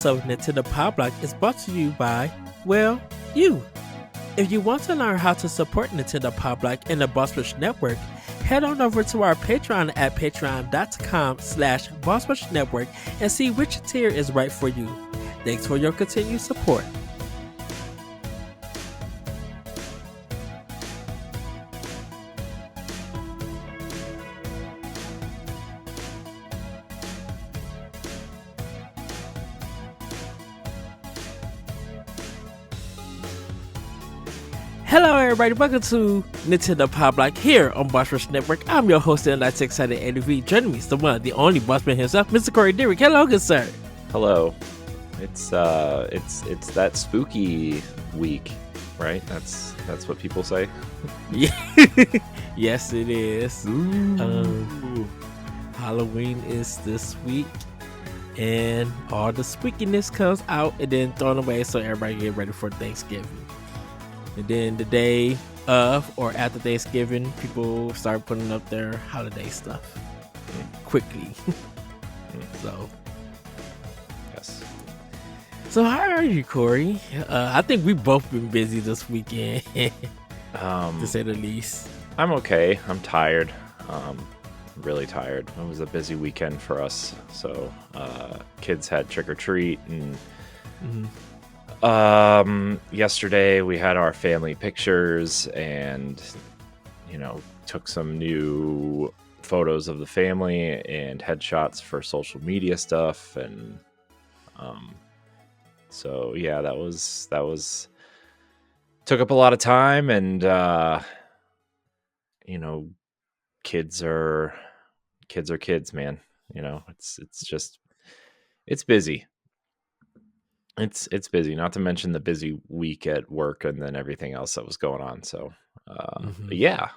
So Nintendo Power Block is brought to you by, well, you. If you want to learn how to support Nintendo Power Block and the Boss Rush Network, head on over to our Patreon at patreon.com/Boss Rush Network and see which tier is right for you. Thanks for your continued support. Hello everybody, welcome to Nintendo Power Block here on Boss Rush Network. I'm your host and that's excited ADV. Joining me is the one, the only bossman himself, Mr. Corey Derrick. Hello, good sir. Hello. It's that spooky week, right? That's what people say. Yes, it is. Halloween is this week, and all the spookiness comes out and then thrown away, so everybody get ready for Thanksgiving. And then the day of or after Thanksgiving, people start putting up their holiday stuff quickly. So, yes. So how are you, Corey? I think we've both been busy this weekend, to say the least. I'm okay. I'm tired. Really tired. It was a busy weekend for us. So, kids had trick or treat, and yesterday we had our family pictures, and took some new photos of the family and headshots for social media stuff, and so yeah, that was took up a lot of time, and kids are kids, man. It's busy. It's busy, not to mention the busy week at work and then everything else that was going on. So yeah.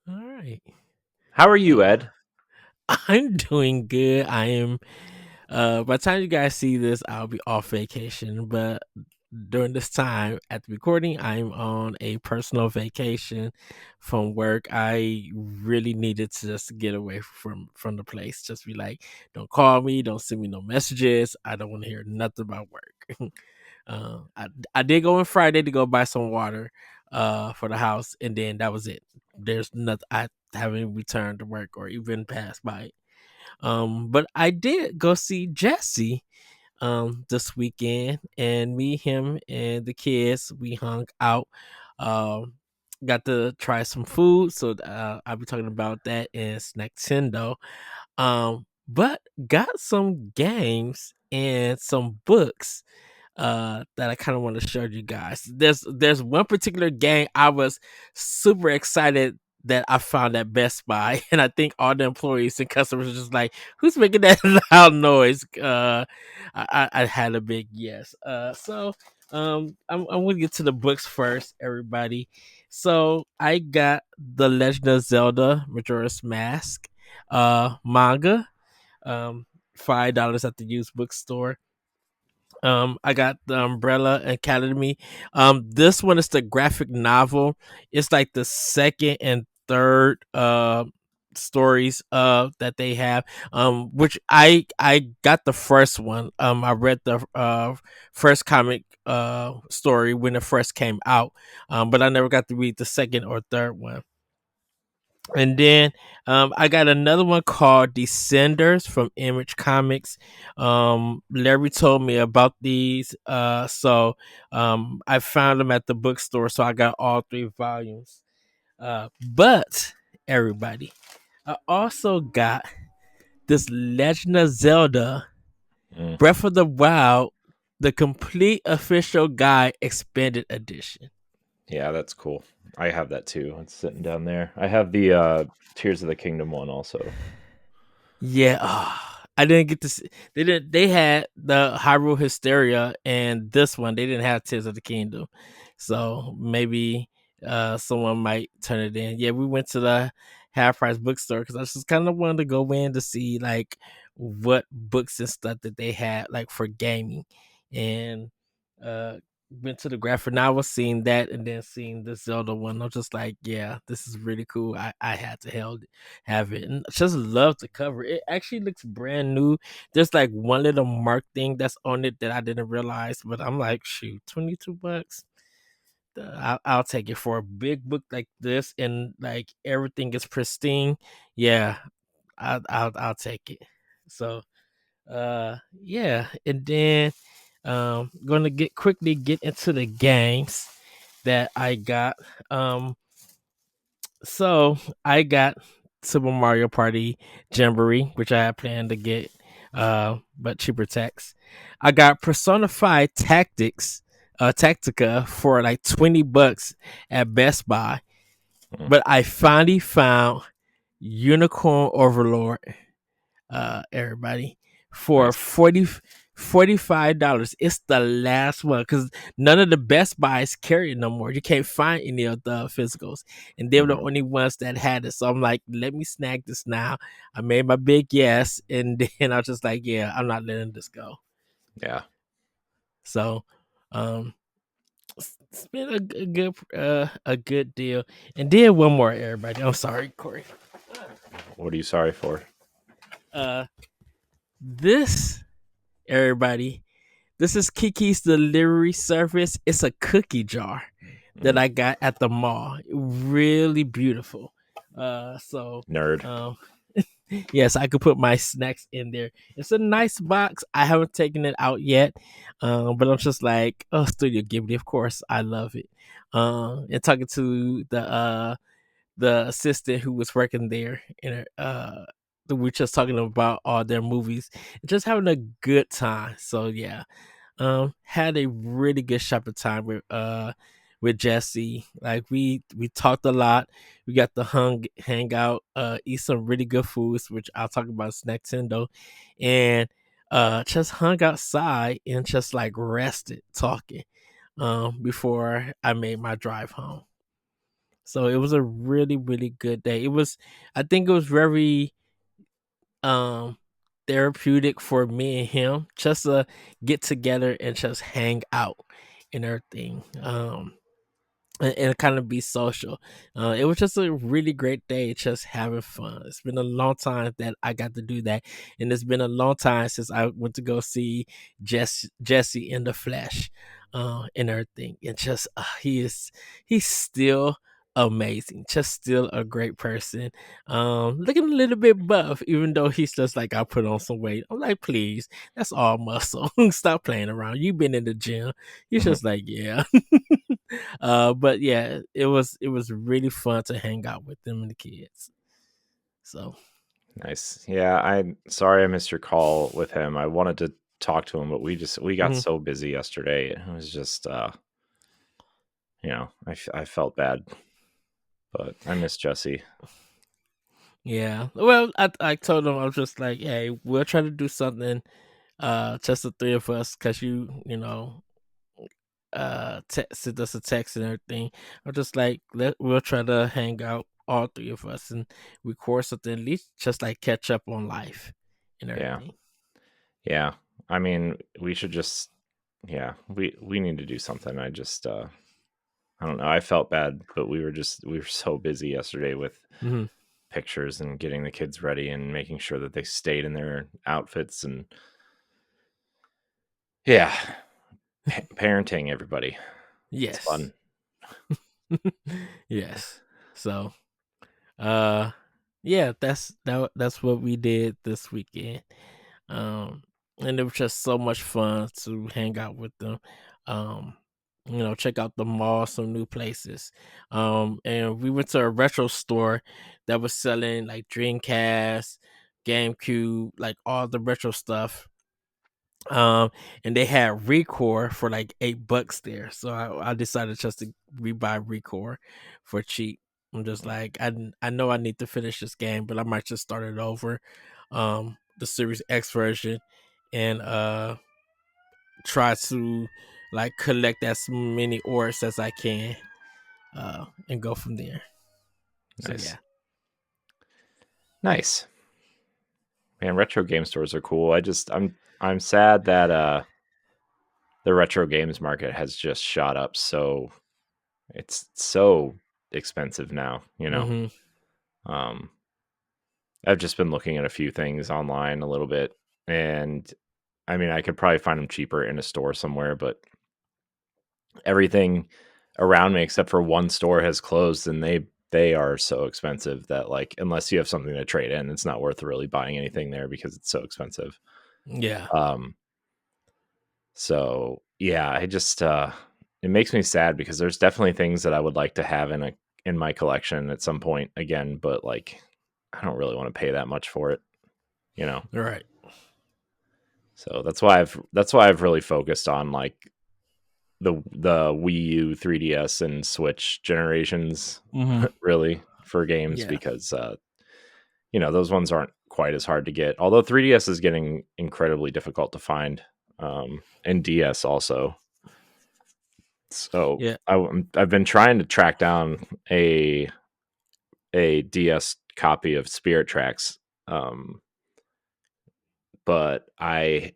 All right. How are you, Ed? I'm doing good. I am. By the time you guys see this, I'll be off vacation. But during this time at the recording, I'm on a personal vacation from work. I really needed to just get away from the place. Just be like, don't call me, don't send me no messages. I don't want to hear nothing about work. I did go on Friday to go buy some water for the house, and then that was it. There's nothing. I haven't returned to work or even passed by it. But I did go see Jesse this weekend, and me, him, and the kids, we hung out. Um got to try some food, so I'll be talking about that in Snacktendo. But got some games and some books that I kind of want to show you guys. There's one particular game I was super excited that I found at Best Buy, and I think all the employees and customers are just like, "Who's making that loud noise?" I had a big yes. I'm gonna get to the books first, everybody. So I got the Legend of Zelda Majora's Mask manga, $5 at the used bookstore. I got the Umbrella Academy. This one is the graphic novel. It's like the second and third stories that they have. Which I got the first one. I read the first comic story when it first came out. But I never got to read the second or third one. And then I got another one called Descenders from Image Comics. Larry told me about these. So I found them at the bookstore. So I got all 3 volumes. But everybody, I also got this Legend of Zelda Breath of the Wild, the complete official guide expanded edition. Yeah, that's cool. I have that too. It's sitting down there. I have the Tears of the Kingdom one also. Yeah, I didn't get to see. They didn't. They had the Hyrule Hysteria, and this one they didn't have Tears of the Kingdom. So maybe someone might turn it in. Yeah, we went to the half price bookstore because I just kind of wanted to go in to see like what books and stuff that they had like for gaming, and went to the graphic novel, seeing that, and then seeing the Zelda one. I'm just like, yeah, this is really cool. I had to have it, and I just love the cover. It actually looks brand new. There's like one little mark thing that's on it that I didn't realize, but I'm like, shoot, $22. I'll take it for a big book like this, and like everything is pristine. Yeah, I'll take it. So yeah, and then gonna get into the games that I got. um so I got Super Mario Party Jamboree, which I had planned to get, but cheaper tax. I got Persona 5 Tactica for like $20 at Best Buy, Mm, but I finally found Unicorn Overlord, everybody, for nice. 45 dollars. It's the last one because none of the Best Buys carry it no more. You can't find any of the physicals, and they were the Hmm. only ones that had it. So I'm like, let me snag this now. I made my big yes, and then I was just like, yeah, I'm not letting this go. Yeah. So um it's been a good deal. And then one more, everybody. I'm sorry, Corey. What are you sorry for? uh this, everybody, this is Kiki's delivery service. It's a cookie jar that Mm, I got at the mall. Really beautiful. So nerd. um yes, I could put my snacks in there. It's a nice box. I haven't taken it out yet. But I'm just like, oh, Studio Ghibli, of course. I love it. And talking to the assistant who was working there, and we were just talking about all their movies, just having a good time. So yeah, had a really good shopping time with Jesse. Like we talked a lot. We got to hang out, eat some really good foods, which I'll talk about next Nintendo, and just hung outside and just like rested talking before I made my drive home. So it was a really, really good day. It was, I think it was very um therapeutic for me and him just to get together and just hang out and everything. And kind of be social. It was just a really great day, just having fun. It's been a long time that I got to do that, and it's been a long time since I went to go see Jesse in the flesh, and everything. And just he's still amazing, just still a great person. Looking a little bit buff, even though he's just like, I put on some weight. I'm like, please, that's all muscle. Stop playing around. You've been in the gym. He's just like, yeah. But yeah, it was really fun to hang out with them and the kids. So Nice. Yeah, I'm sorry I missed your call with him. I wanted to talk to him, but we got mhm. so busy yesterday. It was just I felt bad, but I miss Jesse. Yeah. Well, I told them, I was just like, hey, we'll try to do something, just the three of us, cause send us a text and everything. I'm just like, we'll try to hang out, all three of us, and record something, at least just like catch up on life and Yeah. everything. Yeah. I mean, we should just yeah, we need to do something. I don't know. I felt bad, but we were so busy yesterday with Hmm. pictures and getting the kids ready and making sure that they stayed in their outfits and yeah, parenting everybody. It's Yes. fun. Yes. So Uh, yeah, that's what we did this weekend. Um, and it was just so much fun to hang out with them. Um, check out the mall, some new places. And we went to a retro store that was selling like Dreamcast, GameCube, like all the retro stuff. And they had Recore for like $8 there. So I decided just to rebuy Recore for cheap. I'm just like, I know I need to finish this game, but I might just start it over, the Series X version, and try to like collect as many orbs as I can, and go from there. So Nice. yeah. Nice. Man, retro game stores are cool. I'm sad that the retro games market has just shot up, so it's so expensive now, you know. Mm-hmm. Um, I've just been looking at a few things online a little bit, and I mean, I could probably find them cheaper in a store somewhere, but everything around me except for one store has closed, and they are so expensive that, like, unless you have something to trade in, it's not worth really buying anything there because it's so expensive. Yeah. Um, so yeah, I just it makes me sad because there's definitely things that I would like to have in my collection at some point again, but like I don't really want to pay that much for it, you know. Right. So that's why I've really focused on like the Wii U, 3DS, and Switch generations, Mm-hmm. really, for games Yeah. because you know, those ones aren't quite as hard to get. Although 3DS is getting incredibly difficult to find, and DS also. So Yeah. I've been trying to track down a DS copy of Spirit Tracks, um, but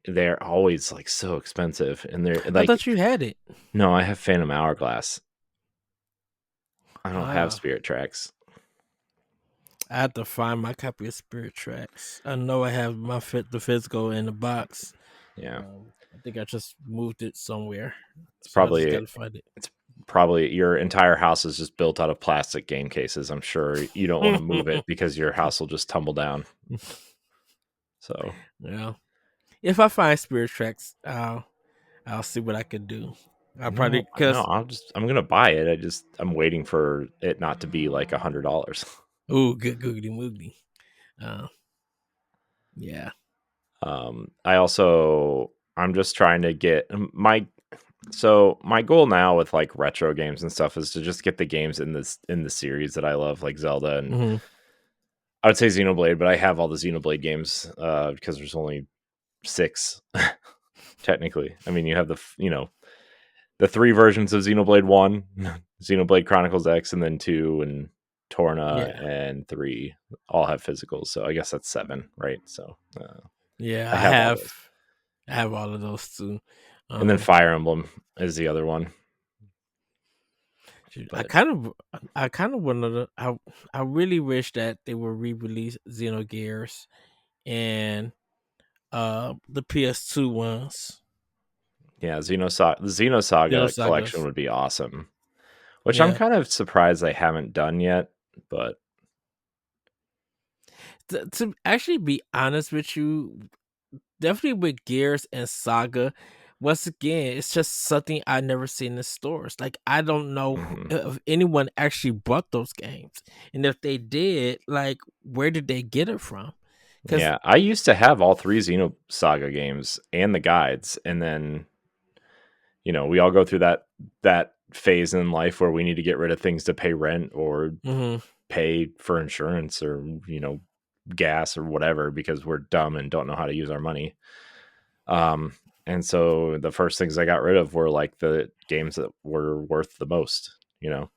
they're always like so expensive, and they're I like, thought you had it. no, I have Phantom Hourglass. I don't have Ah. Spirit Tracks. I have to find my copy of Spirit Tracks. I know I have the physical in the box. Yeah, I think I just moved it somewhere, it's so I just probably gotta find it. it's probably your entire house is just built out of plastic game cases. I'm sure you don't want to move it because your house will just tumble down. So Yeah. If I find Spirit Tracks, I'll see what I can do. I'll probably no, because I'm gonna buy it. I'm waiting for it not to be like $100. ooh, good googly moogly. Uh, yeah. I'm just trying to get my goal now with like retro games and stuff is to just get the games in the series that I love, like Zelda, and Hmm. I would say Xenoblade, but I have all the Xenoblade games because there's only 6 technically. I mean, you have you know, the 3 versions of Xenoblade 1, Xenoblade Chronicles X, and then 2 and Torna Yeah. and 3 all have physicals. So I guess that's 7, right? So Yeah. I have all those. I have all of those too. And then Um, Fire Emblem is the other one. shoot, But I kind of wanted to. I really wish that they would re-release Xenogears and the PS2 ones, yeah, the Xenosaga collection Xenosagas. would be awesome, which I'm Yeah. kind of surprised they haven't done yet. But To actually be honest with you, definitely with Gears and Saga, once again, it's just something I never seen in stores. Like I don't know mhm. if anyone actually bought those games, and if they did, like where did they get it from? Because Yeah, I used to have all 3 Xenosaga games and the guides, and then you know, we all go through that phase in life where we need to get rid of things to pay rent or hmm pay for insurance or, you know, gas or whatever because we're dumb and don't know how to use our money. Um, and so the first things I got rid of were like the games that were worth the most, you know.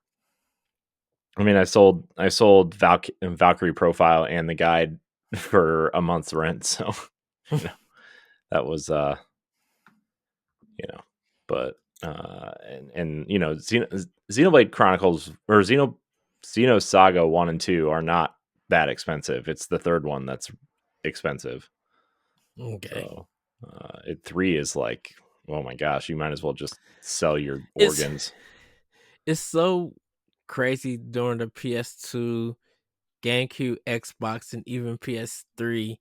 I mean, I sold Valkyrie Profile and the guide for a month's rent, so you know, that was you know, but and you know, Xenoblade Chronicles or Xenosaga 1 and 2 are not that expensive. It's the third one that's expensive. okay, So 3 is like, oh my gosh, you might as well just sell your it's organs. it's so crazy during the PS2, GameCube, Xbox, and even PS3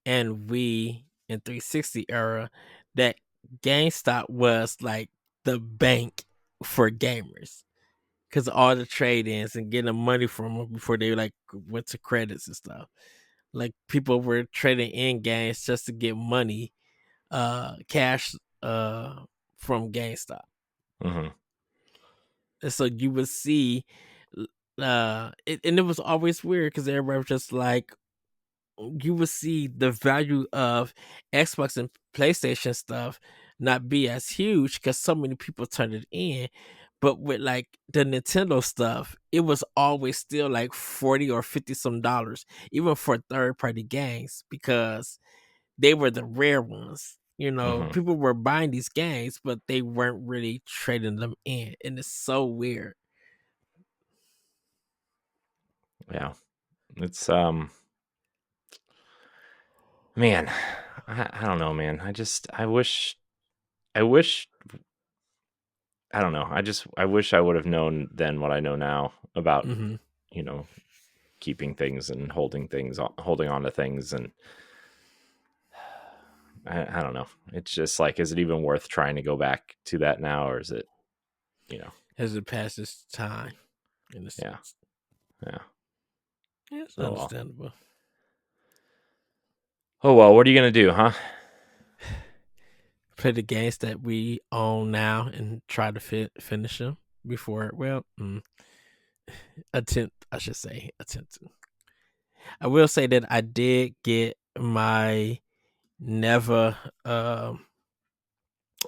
and Wii and 360 era that GameStop was like the bank for gamers because all the trade-ins and getting the money from them before they like went to credits and stuff. Like people were trading in games just to get money, cash, from GameStop, Hmm. and so you would see, and it was always weird because everybody was just like, you would see the value of Xbox and PlayStation stuff not be as huge because so many people turned it in. But with like the Nintendo stuff, it was always still like 40 or 50 some dollars, even for third party games, because they were the rare ones. Hmm. People were buying these games, but they weren't really trading them in, and it's so weird. Yeah, it's man, I don't know, man. I wish I don't know. I wish I would have known then what I know now about, Hmm. you know, keeping things and holding on to things. And I don't know. It's just like, is it even worth trying to go back to that now, or is it, you know, As it passes time, in a yeah, sense. yeah. Yeah, it's Oh well. understandable. Oh well. What are you gonna do, huh? Play the games that we own now and try to finish them before. Well, attempt. I should say attempt to. I will say that I did get my never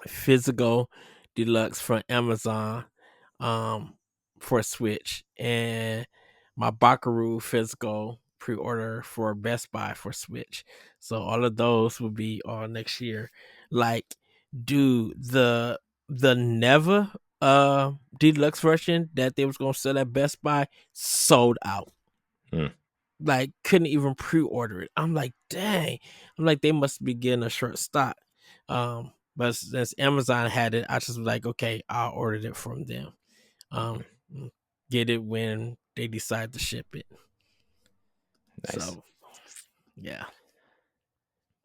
physical deluxe from Amazon um for Switch, and my Bakaru physical pre-order for Best Buy for Switch. So all of those will be on next year. Like, dude, the never deluxe version that they was gonna sell at Best Buy sold out. Hmm. Like, couldn't even pre-order it. I'm like, dang. I'm like, they must be getting a short stock. But since Amazon had it, I just was like, okay, I'll order it from them. Um, get it when they decide to ship it. Nice. So yeah,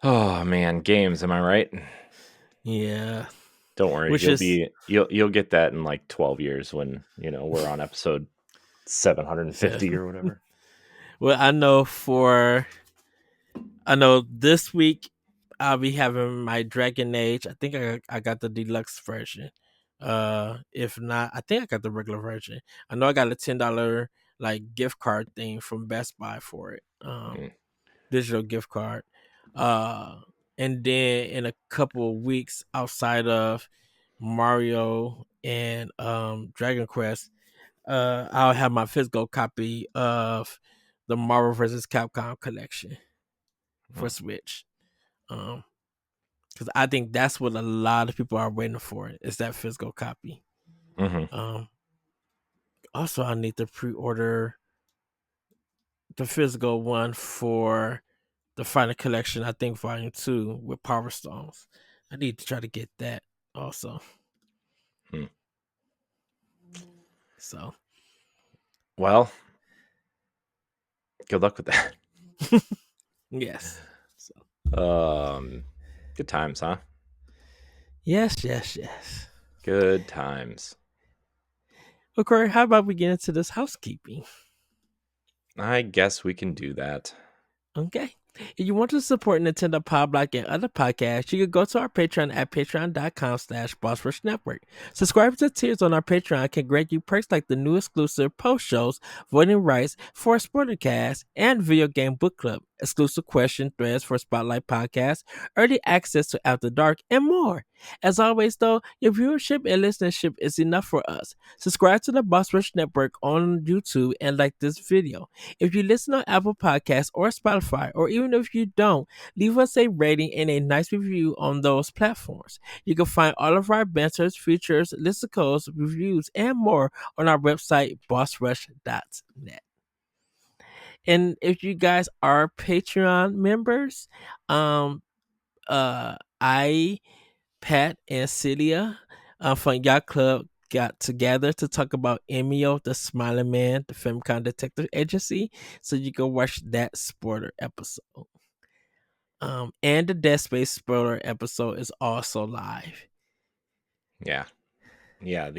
Oh man, games. Am I right? yeah. Don't worry. Which is You'll get that in like 12 years when we're on episode 750 seven. or whatever. Well, I know this week I'll be having my Dragon Age. I think I got the deluxe version. If not, I think I got the regular version. I know I got a $10 like gift card thing from Best Buy for it. Mm. Digital gift card. Uh, and then in a couple of weeks, outside of Mario and Dragon Quest, I'll have my physical copy of the Marvel vs. Capcom collection for Mm. Switch. Um, because I think that's what a lot of people are waiting for is that physical copy. Hmm. Um, Also, I need to pre-order the physical one for the final collection. I think Volume 2 with Power Stones. I need to try to get that also. Hmm. So Well, good luck with that. yes. So Good times, huh? yes, yes, yes. Good times. Okay, how about we get into this housekeeping? I guess we can do that. Okay. If you want to support Nintendo Pod Block and other podcasts, you can go to our Patreon at patreon.com/Boss Network. Subscribing to tiers on our Patreon can grant you perks like the new exclusive post shows, voting rights for a Spoilercast, and video game book club, exclusive question threads for Spotlight Podcast, early access to After Dark, and more. As always, though, your viewership and listenership is enough for us. Subscribe to the Boss Rush Network on YouTube and like this video. If you listen on Apple Podcasts or Spotify, or even if you don't, leave us a rating and a nice review on those platforms. You can find all of our banters, features, listicles, reviews, and more on our website, bossrush.net. And if you guys are Patreon members, I, Pat, and Celia from Yacht Club got together to talk about Emio, the Smiling Man, the Femcon Detective Agency. So you can watch that spoiler episode. And the Dead Space spoiler episode is also live. Yeah. Yeah.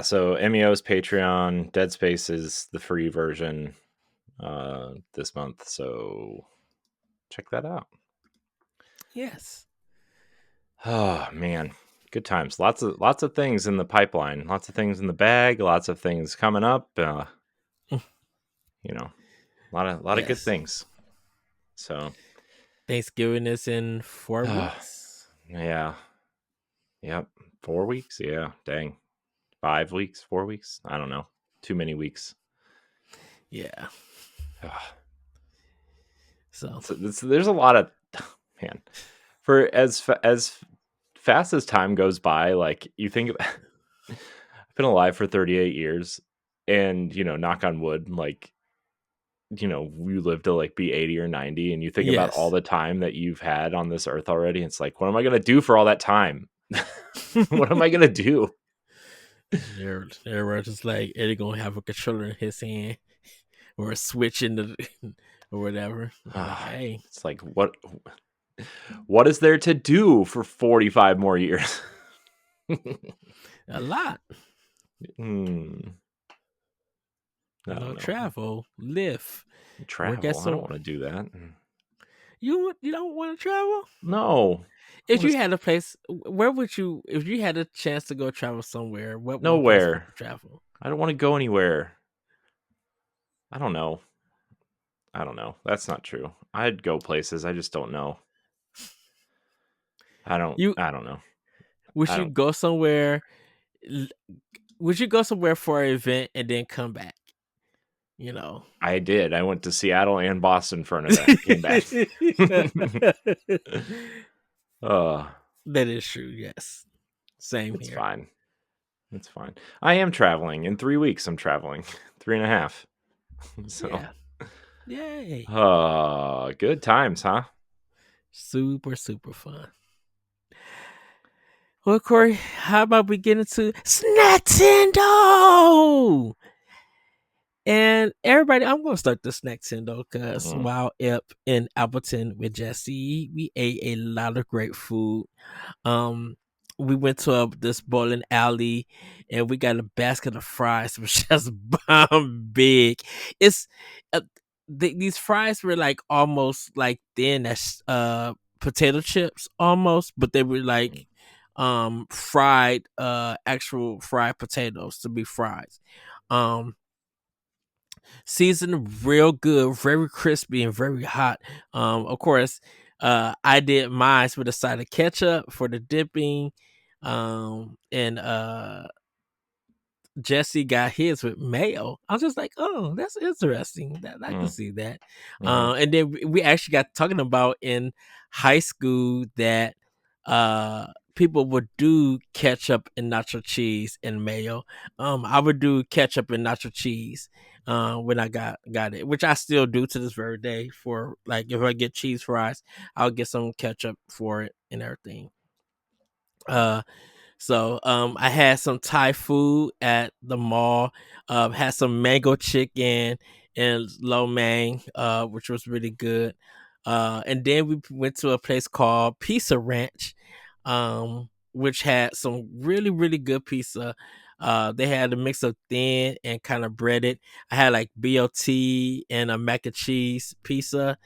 So MEO's Patreon, Dead Space is the free version this month. So check that out. Yes. Oh man. Good times. Lots of things in the pipeline. Lots of things in the bag, lots of things coming up. You know, a lot of good Yes. things. So Thanksgiving is in 4 uh, weeks. yeah. Yep. 4 weeks? Yeah. Dang. 5 weeks, 4 weeks? I don't know. Too many weeks. Yeah. So There's a lot of man, for as fast as time goes by, like you think I've been alive for 38 years, and knock on wood, like we live to like be 80 or 90, and you think about all Yes. the time that you've had on this earth already. It's like, what am I gonna do for all that time? What am I gonna do? Everyone's just like Eddie gonna have a controller in his hand or a switch in the or whatever. Like, hey, It's like, what is there to do for 45 more years? a lot. I don't know. Travel, live, work at Travel. I don't some. want to do that. You don't want to travel? No. If you had a place, where would you? If you had a chance to go travel somewhere, what one place would Nowhere. you travel? I don't want to go anywhere. I don't know. That's not true. I'd go places. I just don't know. I don't know. Would you go somewhere? Would you go somewhere for an event and then come back? I did. I went to Seattle and Boston for an event. Came back. That is true. Yes, same it's here. Fine. It's fine. I am traveling in 3 weeks. I'm traveling 3.5. So, yay! Good times, huh? Super fun. Well, Corey, how about we get into Snacktendo? And everybody, I'm going to start the Snacktendo because while up in Appleton with Jesse, we ate a lot of great food. We went to this bowling alley and we got a basket of fries, which just bomb big. It's these fries were like almost like thin as potato chips almost, but they were like fried actual fried potatoes to be fries. Seasoned real good, very crispy and very hot. Of course, I did mine with a side of ketchup for the dipping. And Jesse got his with mayo. I was just like, oh, that's interesting. I can see that. And then we actually got talking about in high school that people would do ketchup and nacho cheese and mayo. I would do ketchup and nacho cheese when I got it, which I still do to this very day. For like, if I get cheese fries, I'll get some ketchup for it and everything. So I had some Thai food at the mall. Had some mango chicken and lo mein, which was really good. And then we went to a place called Pizza Ranch, which had some really really good pizza. They had a mix of thin and kind of breaded. I had like BLT and a mac and cheese pizza.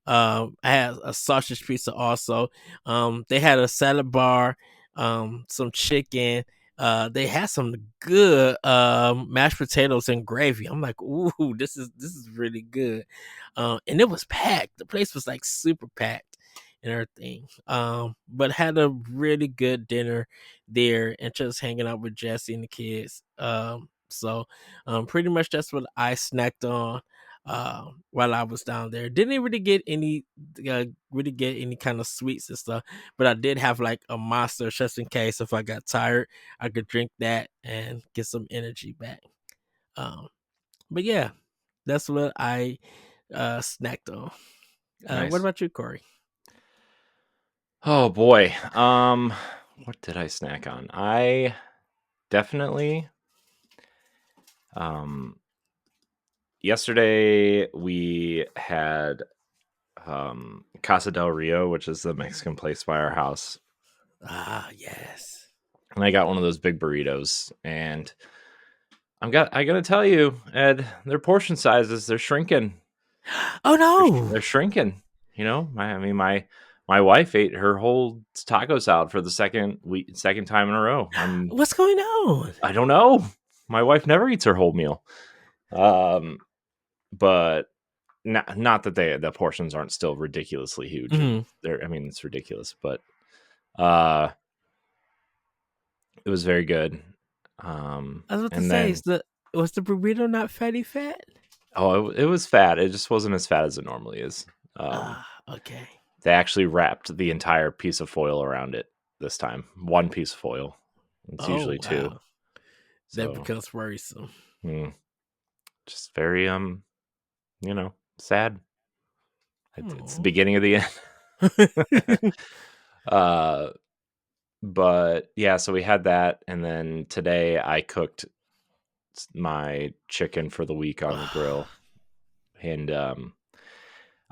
I had a sausage pizza also. They had a salad bar, some chicken. They had some good mashed potatoes and gravy. I'm like, ooh, this is really good. And it was packed. The place was like super packed and everything. But had a really good dinner there and just hanging out with Jesse and the kids. So pretty much that's what I snacked on while I was down there. Didn't really get any kind of sweets and stuff, but I did have like a monster just in case if I got tired, I could drink that and get some energy back. But yeah, that's what I snacked on. Nice. What about you, Corey? Oh boy. What did I snack on? I definitely yesterday we had Casa del Rio, which is the Mexican place by our house. Ah, yes. And I got one of those big burritos, and I gotta tell you, Ed, their portion sizes, they're shrinking. Oh no, they're shrinking. My wife ate her whole taco salad for the second time in a row. What's going on? I don't know. My wife never eats her whole meal. But not that the portions aren't still ridiculously huge. Mm-hmm. It's ridiculous, but it was very good. I was about to say, was the burrito not fatty fat? Oh, it was fat. It just wasn't as fat as it normally is. Okay. They actually wrapped the entire piece of foil around it this time. One piece of foil. It's Oh usually two. wow, that So, becomes worrisome. hmm, just very sad. It's the Oh. beginning of the end. uh, but yeah, so we had that, and then today I cooked my chicken for the week on the grill, and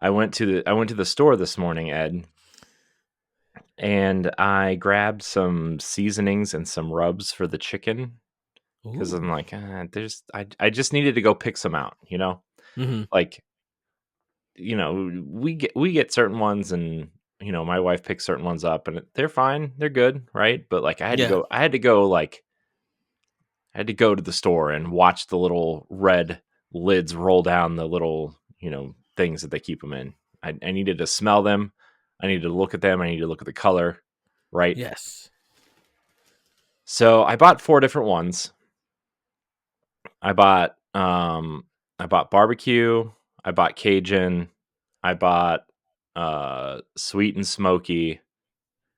I went to the store this morning, Ed, and I grabbed some seasonings and some rubs for the chicken because I'm Ooh. like, I just needed to go pick some out, Hmm. like we get certain ones, and my wife picks certain ones up, and they're fine, they're good, right? But like Yeah. I had to go to the store and watch the little red lids roll down the little things that they keep them in. I needed to smell them, I needed to look at them, I needed to look at the color, right? Yes. So I bought 4 different ones. I bought barbecue, I bought Cajun, I bought sweet and smoky,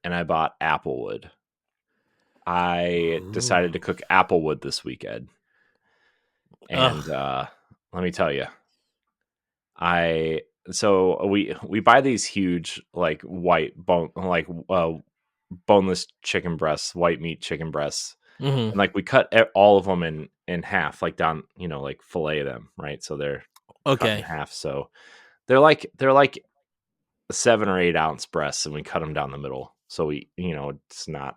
and I bought applewood. I Ooh. decided to cook applewood this weekend. Ugh. And let me tell you, I so we buy these huge like white bone like boneless chicken breasts, white meat chicken breasts, Hmm. and like we cut all of them in half, like down, like fillet them, right? So they're cut in Okay. half. So they're like 7 or 8 ounce breasts, and we cut them down the middle. So it's not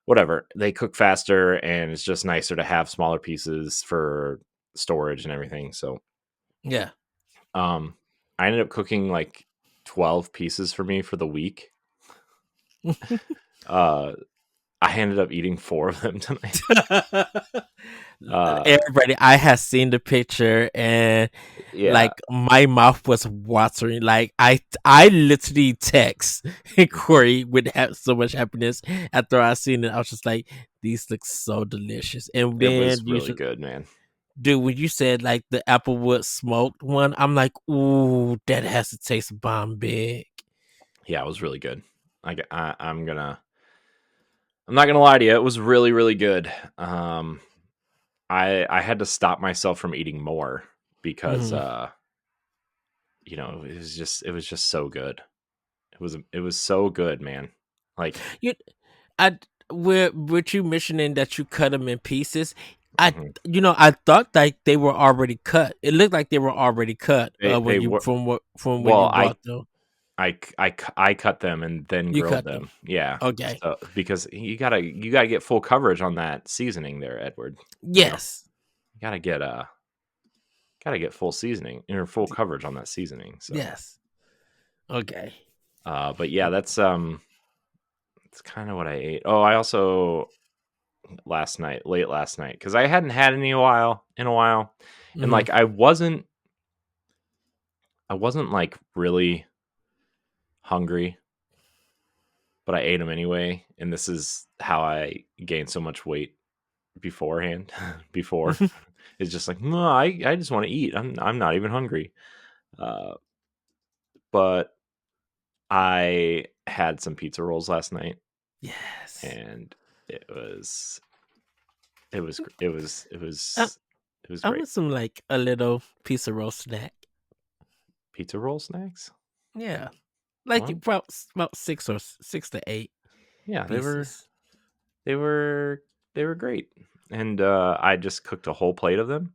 whatever. They cook faster, and it's just nicer to have smaller pieces for storage and everything. So Yeah. um, I ended up cooking like 12 pieces for me for the week. Uh, I ended up eating 4 of them tonight. Uh, Everybody, I had seen the picture and yeah. like my mouth was watering. Like I literally text Corey with so much happiness after I seen it. I was just like, these look so delicious. And It then was you really should, good, man. dude, when you said like the applewood smoked one, I'm like, ooh, that has to taste bomb big. Yeah, it was really good. I'm not gonna lie to you. It was really, really good. I had to stop myself from eating more because Hmm. it was just so good. It was so good, man. Like, You, I with you mentioning that you cut them in pieces. I mhm. I thought like they were already cut. It looked like they were already cut They when you were from when you well. bought them. I cut them and then You grilled cut them. them. Yeah, Okay. so because you gotta get full coverage on that seasoning there, Edward. Yes. You gotta get full seasoning or full coverage on that seasoning. So, Yes. Okay. but yeah, that's kind of what I ate. Oh, I also late last night, because I hadn't had any in a while, and Hmm. like I wasn't like really hungry, but I ate them anyway, and this is how I gained so much weight beforehand. Before it's just like, no, I just want to eat. I'm not even hungry. Uh, but I had some pizza rolls last night, Yes. and it was it was gr- it was it I, was it was I great. want some like a little piece of roast snack. Pizza roll snacks. Yeah. Like Well, about 6 to 8 yeah, pieces. they were they were great, and I just cooked a whole plate of them,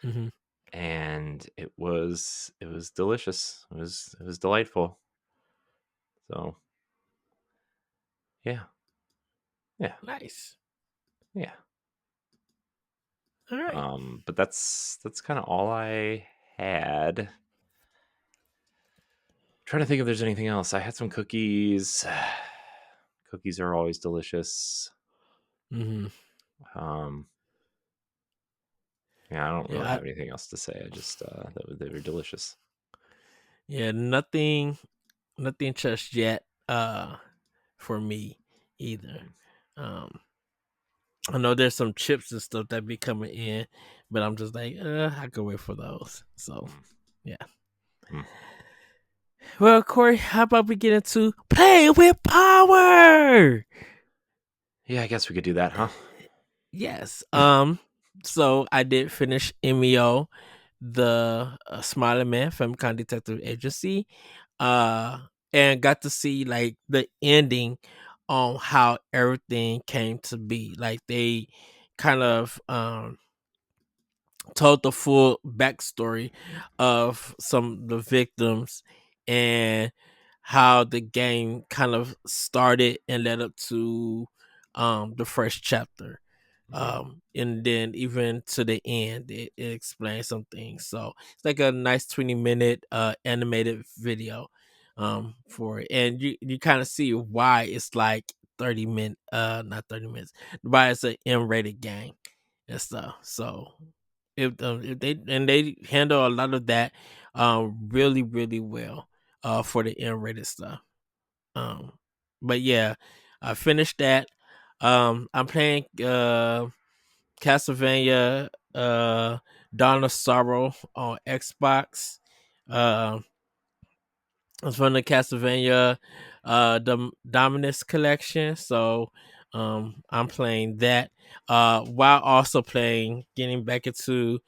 Hmm. and it was delicious. It was delightful. So yeah, yeah, Nice. yeah. All right. But that's kind of all I had. Trying to think if there's anything else. I had some cookies. Cookies are always delicious. Hmm. Um, yeah, I don't really Yeah. have anything else to say. I just they were delicious. Yeah. Nothing just yet. For me either. Um, I know there's some chips and stuff that be coming in, but I'm just like, I can wait for those. So, Mm, yeah. mm. Well, Corey, how about we get into play with power? Yeah, I guess we could do that, huh? Yes. So I did finish MEO, the Smiling Man Femicon Detective Agency, uh, and got to see like the ending on how everything came to be. Like they kind of told the full backstory of some of the victims and how the game kind of started and led up to the first chapter. Mhm. And then even to the end, it explains some things. So it's like a nice 20-minute animated video for it. And you kind of see why it's like 30 minutes, not 30 minutes, why it's an M-rated game and stuff. So if they handle a lot of that really really well for the M-rated stuff. Um, but yeah, I finished that. I'm playing Castlevania Dawn of Sorrow on Xbox. Uh, it's from the Castlevania Dominus collection. So I'm playing that while also playing getting back into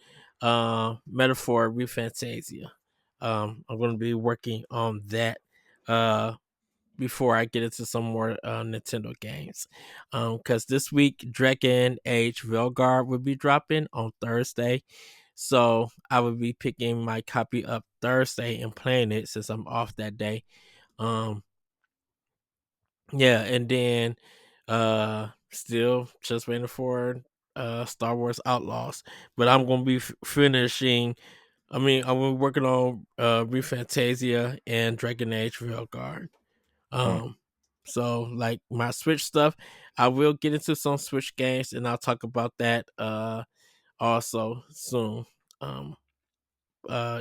Metaphor Refantasia. I'm gonna be working on that uh before I get into some more Nintendo games. Because this week Dragon Age Veilguard will be dropping on Thursday. So I will be picking my copy up Thursday and playing it since I'm off that day. Um yeah, and then still just waiting for Star Wars Outlaws. But I'm gonna be finishing I'm working on Refantasia and Dragon Age Veilguard. Hmm. Um, so like my Switch stuff, I will get into some Switch games, and I'll talk about that also soon. Um,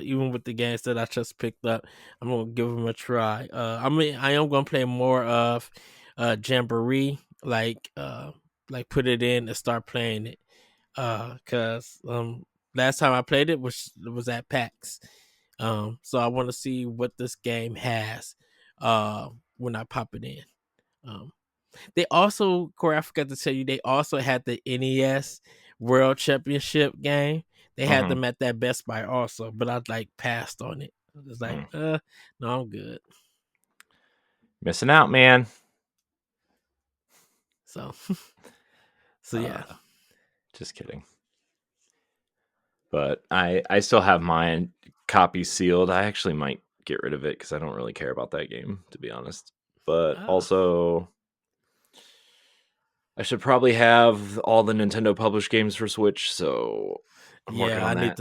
even with the games that I just picked up, I'm gonna give them a try. I am gonna play more of Jamboree, like put it in and start playing it. Cause last time I played it was at PAX. So I want to see what this game has when I pop it in. Um, they also, Corey, I forgot to tell you, they also had the NES World Championship game. They had Hmm. them at that Best Buy also, but I like passed on it. I was like, Mm. no, I'm good. Missing out, man. So, so yeah. Uh, just kidding. But I still have mine copy sealed. I actually might get rid of it because I don't really care about that game, to be honest. But Oh, also, I should probably have all the Nintendo published games for Switch, so I'm working yeah. on that.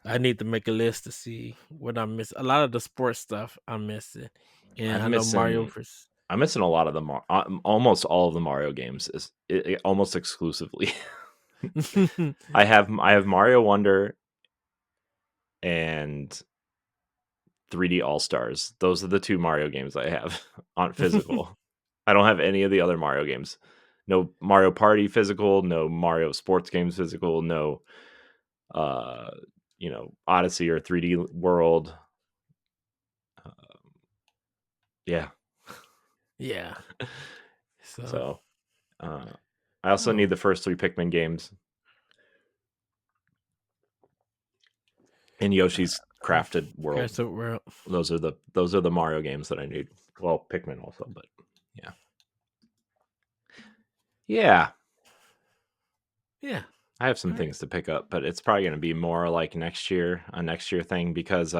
I need to make a list to see what I miss. A lot of the sports stuff I'm missing, and I I'm know Mario missing vs. I'm missing a lot of the almost all of the Mario games is almost exclusively. I have Mario Wonder and 3D All Stars. Those are the two Mario games I have on physical. I don't have any of the other Mario games. No Mario Party physical, no Mario sports games physical, no uh Odyssey or 3D World. Uh, yeah. Yeah. So, So, I also oh, need the first 3 Pikmin games in Yoshi's Crafted World. Crash World. Those are the Mario games that I need. Well, Pikmin also, but yeah. Yeah, Yeah. I have some All right. things to pick up, but it's probably going to be more like a next year thing because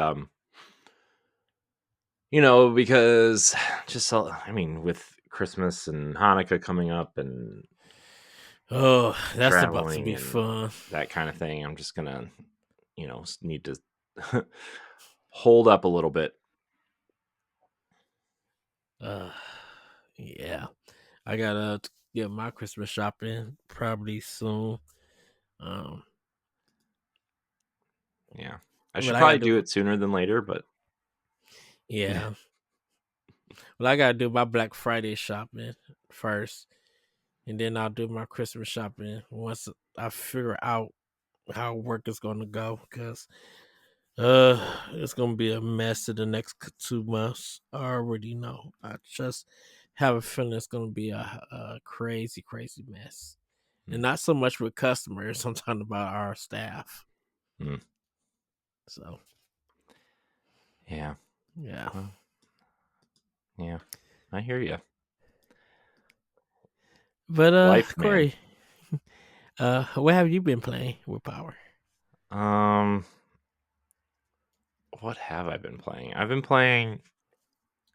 because just I mean with Christmas and Hanukkah coming up and Oh, that's about to traveling be and fun. that kind of thing, I'm just going to need to hold up a little bit. Uh, yeah. I gotta get my Christmas shopping probably soon. Um, Yeah. I but should I gotta probably do. do it sooner than later, but Yeah. Well, I gotta do my Black Friday shopping first, and then I'll do my Christmas shopping once I figure out how work is gonna go. Because It's gonna be a mess in the next 2 months. I already know. I just have a feeling it's gonna be a crazy, crazy mess, Hmm. and not so much with customers. I'm talking about our staff. Hmm. So Yeah. yeah, Well, yeah. I hear you. but Life, man. Corey, what have you been playing with Power? Um, what have I been playing?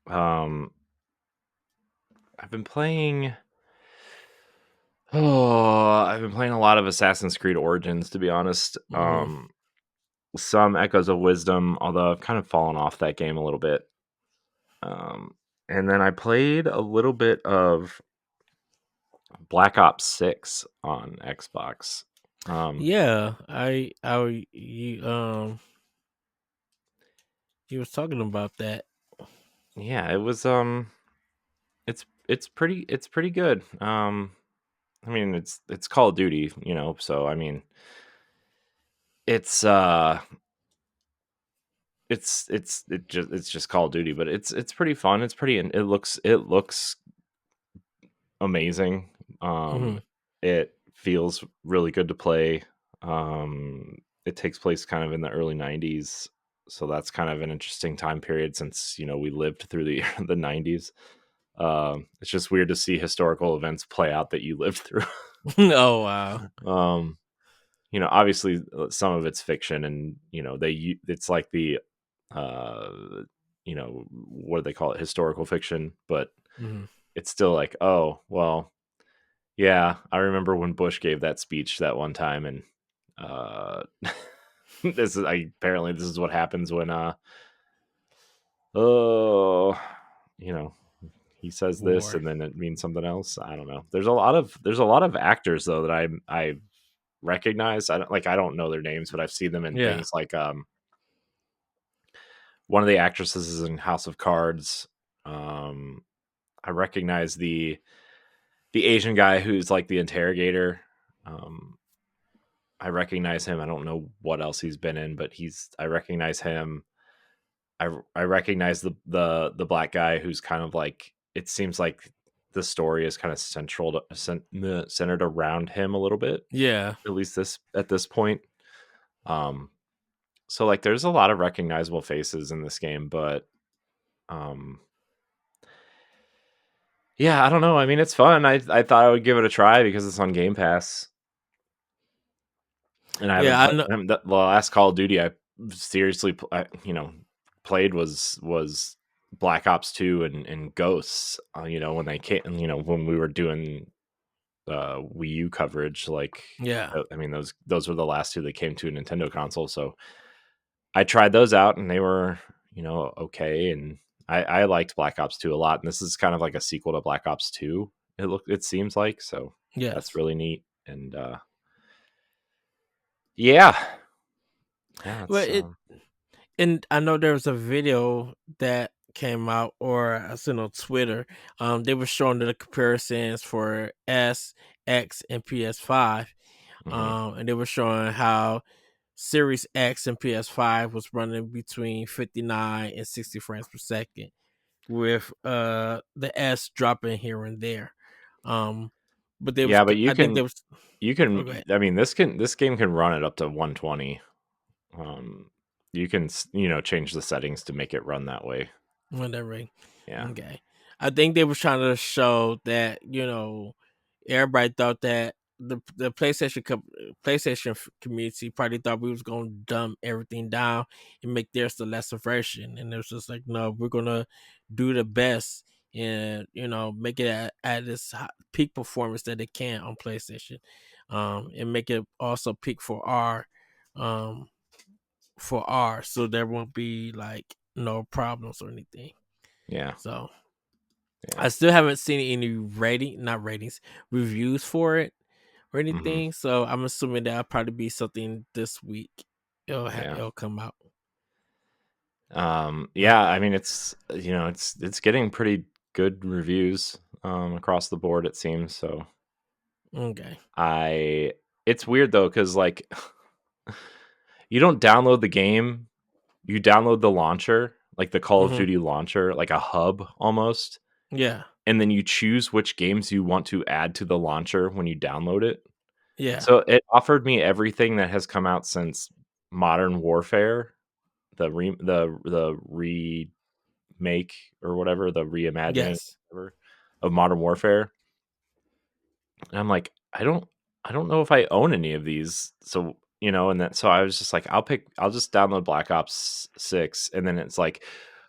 Um, I've been playing. Oh, I've been playing a lot of Assassin's Creed Origins, to be honest. Mm, Some Echoes of Wisdom, although I've kind of fallen off that game a little bit. Um, and then I played a little bit of Black Ops 6 on Xbox. Um, yeah, you was talking about that. yeah, it was it's pretty good. I mean, it's Call of Duty, so I mean, it's it's just Call of Duty, but it's pretty fun. It's pretty it looks amazing. Hmm. It feels really good to play. It takes place kind of in the early 90s, so that's kind of an interesting time period since, we lived through the the 90s. It's just weird to see historical events play out that you lived through. Oh wow. um, Obviously, some of it's fiction, and it's like the uh, what do they call it? Historical fiction, but Hmm. it's still like, oh well, yeah, I remember when Bush gave that speech that one time, and uh, apparently this is what happens when oh, you know, he says this War. and then it means something else. I don't know. There's a lot of actors though that I recognize. I don't know their names, but I've seen them in Yeah. things like one of the actresses is in House of Cards. Um, I recognize the Asian guy who's like the interrogator. Um, I recognize him. I don't know what else he's been in, but I recognize him. I recognize the black guy who's kind of like, it seems like the story is kind of centered around him a little bit, Yeah. at least this at this point. Um, so like there's a lot of recognizable faces in this game, but um, yeah, I don't know. I mean, it's fun. I thought I would give it a try because it's on Game Pass, and I haven't Yeah. I played know. the last Call of Duty I seriously played was Black Ops 2 and Ghosts. When they came, when we were doing Wii U coverage, like Yeah. I mean those were the last two that came to a Nintendo console. So I tried those out and they were okay, and I liked Black Ops 2 a lot. And this is kind of like a sequel to Black Ops 2. It seems like, so that's Yes. really neat. And yeah, yeah, Well, it's and I know there was a video that came out, or I seen on Twitter. They were showing the comparisons for S, X, and PS5. mhm. And they were showing how Series X and PS5 was running between 59 and 60 frames per second, with the S dropping here and there. Um, but there was, Yeah, but you I think can there was. you Oh, can go ahead. I mean this game can run it up to 120. Um, you can change the settings to make it run that way. Whatever. Yeah. Okay. I think they was trying to show that, everybody thought that the community probably thought we was gonna dumb everything down and make theirs the lesser version, and it was just like, no, we're gonna do the best and make it at its peak performance that it can on PlayStation, and make it also peak um for R, so there won't be like no problems or anything. Yeah. So Yeah. I still haven't seen any not ratings, reviews for it or Mhm. anything. So I'm assuming that'll probably be something this week. Yeah. It'll come out. But Yeah, I mean it's getting pretty good reviews across the board, it seems. So okay. I it's weird though cuz like you don't download the game you download the launcher, like the Call of Hmm. Duty launcher, like a hub almost, Yeah. and then you choose which games you want to add to the launcher when you download it. Yeah. So it offered me everything that has come out since Modern Warfare, the remake or whatever, the reimagining Yes. whatever, of Modern Warfare. And I'm like, I don't know if I own any of these. So, and then so I was just like, I'll just download Black Ops 6. And then it's like,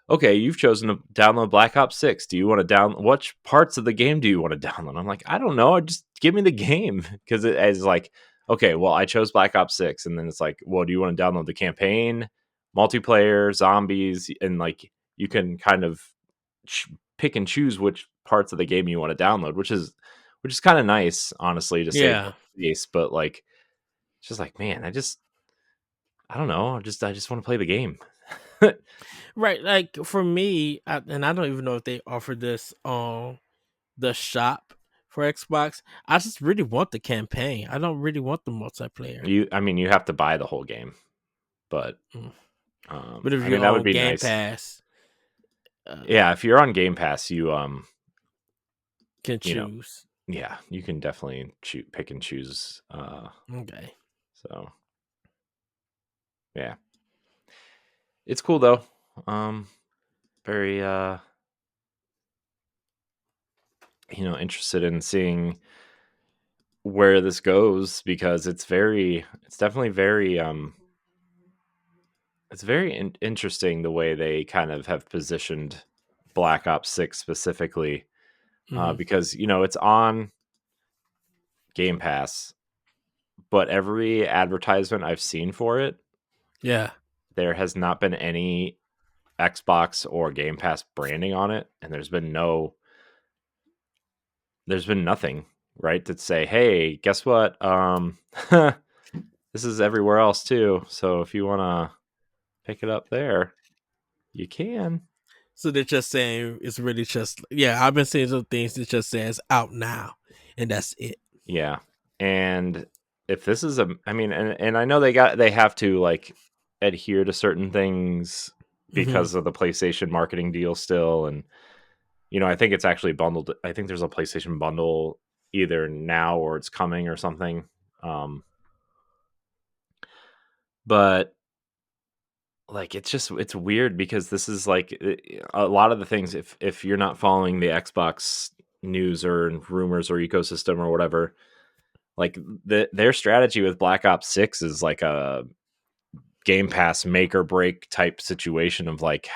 okay, you've chosen to download Black Ops 6. Do you want to which parts of the game do you want to download? I'm like, I don't know. Just give me the game. Because it is like, okay, well, I chose Black Ops 6. And then it's like, well, do you want to download the campaign, multiplayer, zombies? And like, you can kind of pick and choose which parts of the game you want to download, which is kind of nice, honestly, to save Yeah. space. But like, it's just like, man, I don't know, I just want to play the game. Right. Like for me, and I don't even know if they offer this on the shop for Xbox. I just really want the campaign. I don't really want the multiplayer. I mean, you have to buy the whole game, but Mm. But if I mean, you're that would on be Game nice. Pass, uh, Yeah, if you're on Game Pass, can you know, choose. yeah, you can definitely pick and choose. Okay. So yeah, it's cool though. Um, very interested in seeing where this goes because it's definitely very it's very interesting the way they kind of have positioned Black Ops 6 specifically, Hmm. because it's on Game Pass, but every advertisement I've seen for it, Yeah. there has not been any Xbox or Game Pass branding on it, and there's been nothing, right, to say, hey, guess what? This is everywhere else too. So if you want to pick it up there, you can. So they're just saying it's really just yeah. I've been seeing some things that just says out now, and that's it. Yeah. And if this is I mean, and I know they have to like adhere to certain things Hmm. because of the PlayStation marketing deal still. And, I think it's actually bundled. I think there's a PlayStation bundle either now or it's coming or something. Um, but like, it's weird because this is like a lot of the things, if you're not following the Xbox news or rumors or ecosystem or whatever, like their strategy with Black Ops 6 is like a Game Pass make or break type situation of like,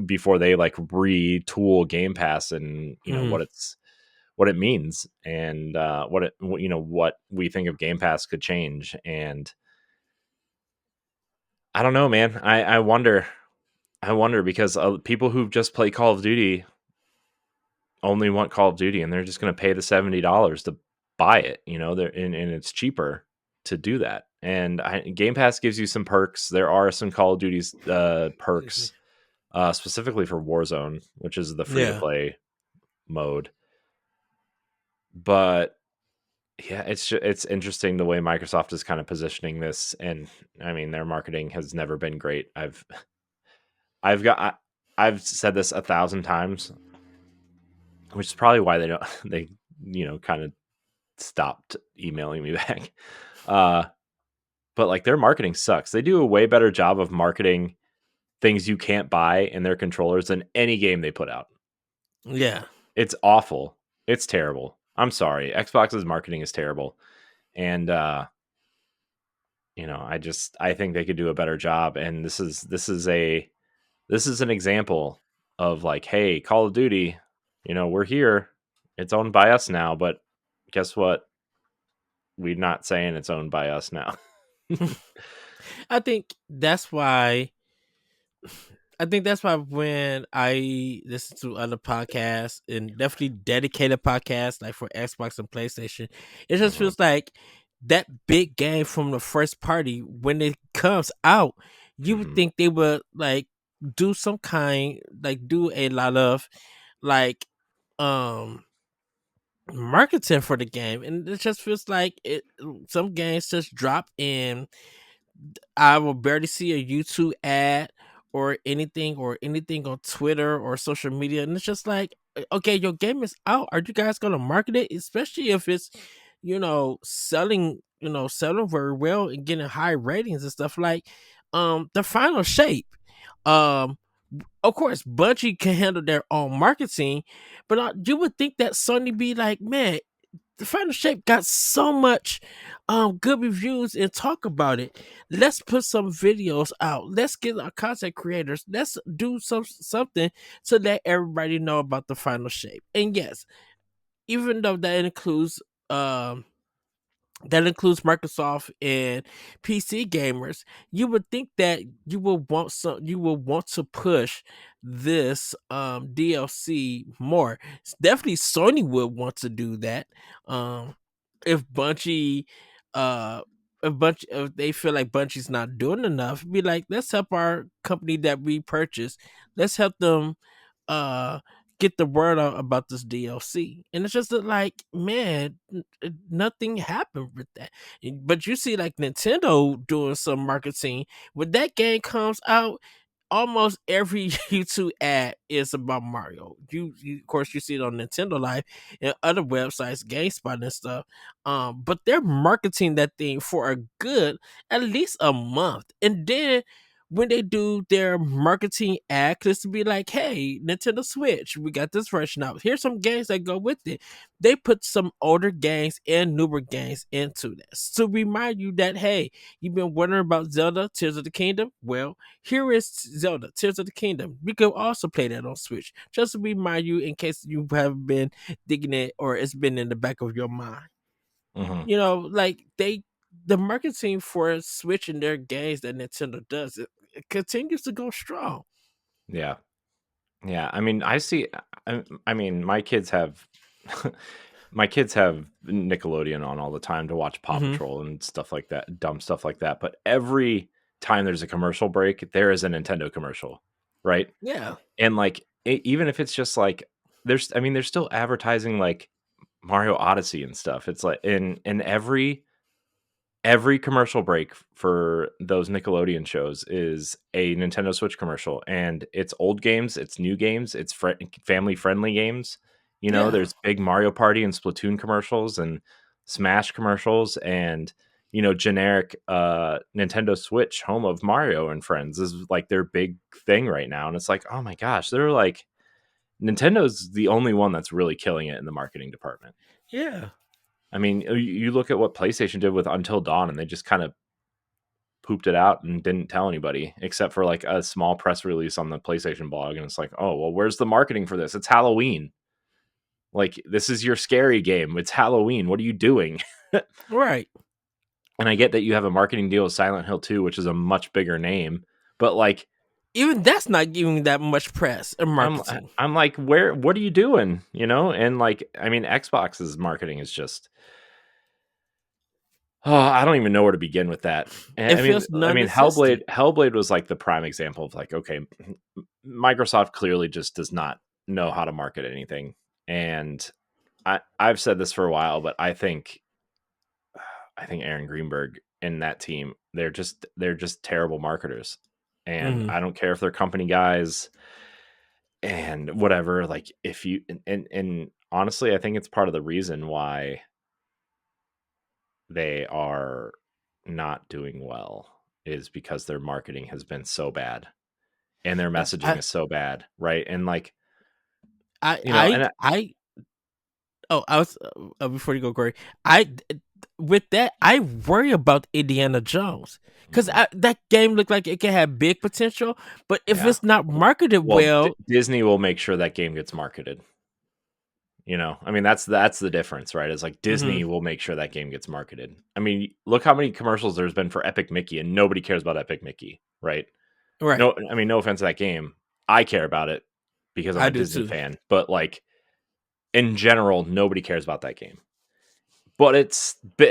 before they like retool Game Pass and Hmm. what it means and what we think of Game Pass could change. And I don't know, man. I wonder because people who just play Call of Duty only want Call of Duty, and they're just going to pay the $70 to buy it. And it's cheaper to do that. And Game Pass gives you some perks. There are some Call of Duty's Excuse me. perks, specifically for Warzone, which is the free to Yeah. play mode. But yeah, it's interesting the way Microsoft is kind of positioning this, and I mean their marketing has never been great. I've got I've said this 1,000 times, which is probably why they don't they kind of stopped emailing me back. Uh, but like their marketing sucks. They do a way better job of marketing things you can't buy in their controllers than any game they put out. Yeah. It's awful. It's terrible. I'm sorry. Xbox's marketing is terrible. And I think they could do a better job. And this is an example of like, hey, Call of Duty, we're here. It's owned by us now, but guess what? We're not saying it's owned by us now. I think that's why. I think that's why when I listen to other podcasts and definitely dedicated podcasts like for Xbox and PlayStation, it just Mhm. feels like that big game from the first party when it comes out, you would Mhm. think they would like do some kind like do a lot of like um marketing for the game, and it just feels like it some games just drop in. I will barely see a YouTube ad or anything on Twitter or social media, and it's just like, okay, your game is out. Are you guys gonna market it, especially if it's selling selling very well and getting high ratings and stuff like the final shape. Um, of course, Bungie can handle their own marketing, but you would think that Sony be like, man, the final shape got so much good reviews and talk about it. Let's put some videos out. Let's get our content creators. Let's do something to let everybody know about the final shape. And yes, even though um that includes Microsoft and PC gamers, you would think that you will want to push this DLC more. Definitely Sony would want to do that. Um if Bungie uh if they feel like Bungie's not doing enough, be like, let's help our company that we purchased. Let's help them uh get the word out about this DLC. And it's just that, like, man, nothing happened with that. But you see, like, Nintendo doing some marketing. When that game comes out, almost every YouTube ad is about Mario. Of course, you see it on Nintendo Life and other websites, GameSpot and stuff. But they're marketing that thing for a good at least a month, and then when they do their marketing ad, just to be like, hey, Nintendo Switch, we got this version out. Here's some games that go with it. They put some older games and newer games into this to remind you that, hey, you've been wondering about Zelda Tears of the Kingdom? Well, here is Zelda Tears of the Kingdom. You can also play that on Switch. Just to remind you in case you have been digging it or it's been in the back of your mind. Hmm. Like the marketing for Switch and their games that Nintendo does, it continues to go strong. Yeah. Yeah, I mean, I see. I mean, my kids have my kids have Nickelodeon on all the time to watch Paw Hmm. Patrol and stuff like that, dumb stuff like that. But every time there's a commercial break, there is a Nintendo commercial, right? Yeah. And like, even if it's just like, I mean, they're still advertising like Mario Odyssey and stuff. It's like in every commercial break for those Nickelodeon shows is a Nintendo Switch commercial, and it's old games, it's new games, it's family friendly games. Yeah. There's big Mario Party and Splatoon commercials and Smash commercials, and generic Nintendo Switch, home of Mario and Friends, is like their big thing right now. And it's like, oh my gosh, they're like, Nintendo's the only one that's really killing it in the marketing department. Yeah. I mean, you look at what PlayStation did with Until Dawn, and they just kind of pooped it out and didn't tell anybody except for like a small press release on the PlayStation blog. And it's like, oh, well, where's the marketing for this? It's Halloween. Like, this is your scary game. It's Halloween. What are you doing? Right. And I get that you have a marketing deal with Silent Hill 2, which is a much bigger name, but like, Even that's not giving that much press and I'm marketing. I'm like, what are you doing? And like, I mean, Xbox's marketing is just, oh, I don't even know where to begin with that. It I mean, feels I mean, non-existent. Hellblade was like the prime example of like, okay, Microsoft clearly just does not know how to market anything. And I've said this for a while, but I think Aaron Greenberg and that team, they're just terrible marketers. And Hmm. I don't care if they're company guys and whatever. Like, if you and honestly, I think it's part of the reason why they are not doing well is because their marketing has been so bad and their messaging I, is so bad, right? And like, I, and I. Oh, I was before you go, Corey. I with that, I worry about Indiana Jones because mhm, that game looked like it can have big potential, but if yeah. it's not marketed Well, well, Disney will make sure that game gets marketed. I mean, that's the difference, right? It's like hmm Disney will make sure that game gets marketed. I mean, look how many commercials there's been for Epic Mickey, and nobody cares about Epic Mickey, right? right, No, I mean, no offense to that game. I care about it because I'm I a do Disney too. fan, but like, in general, nobody cares about that game. But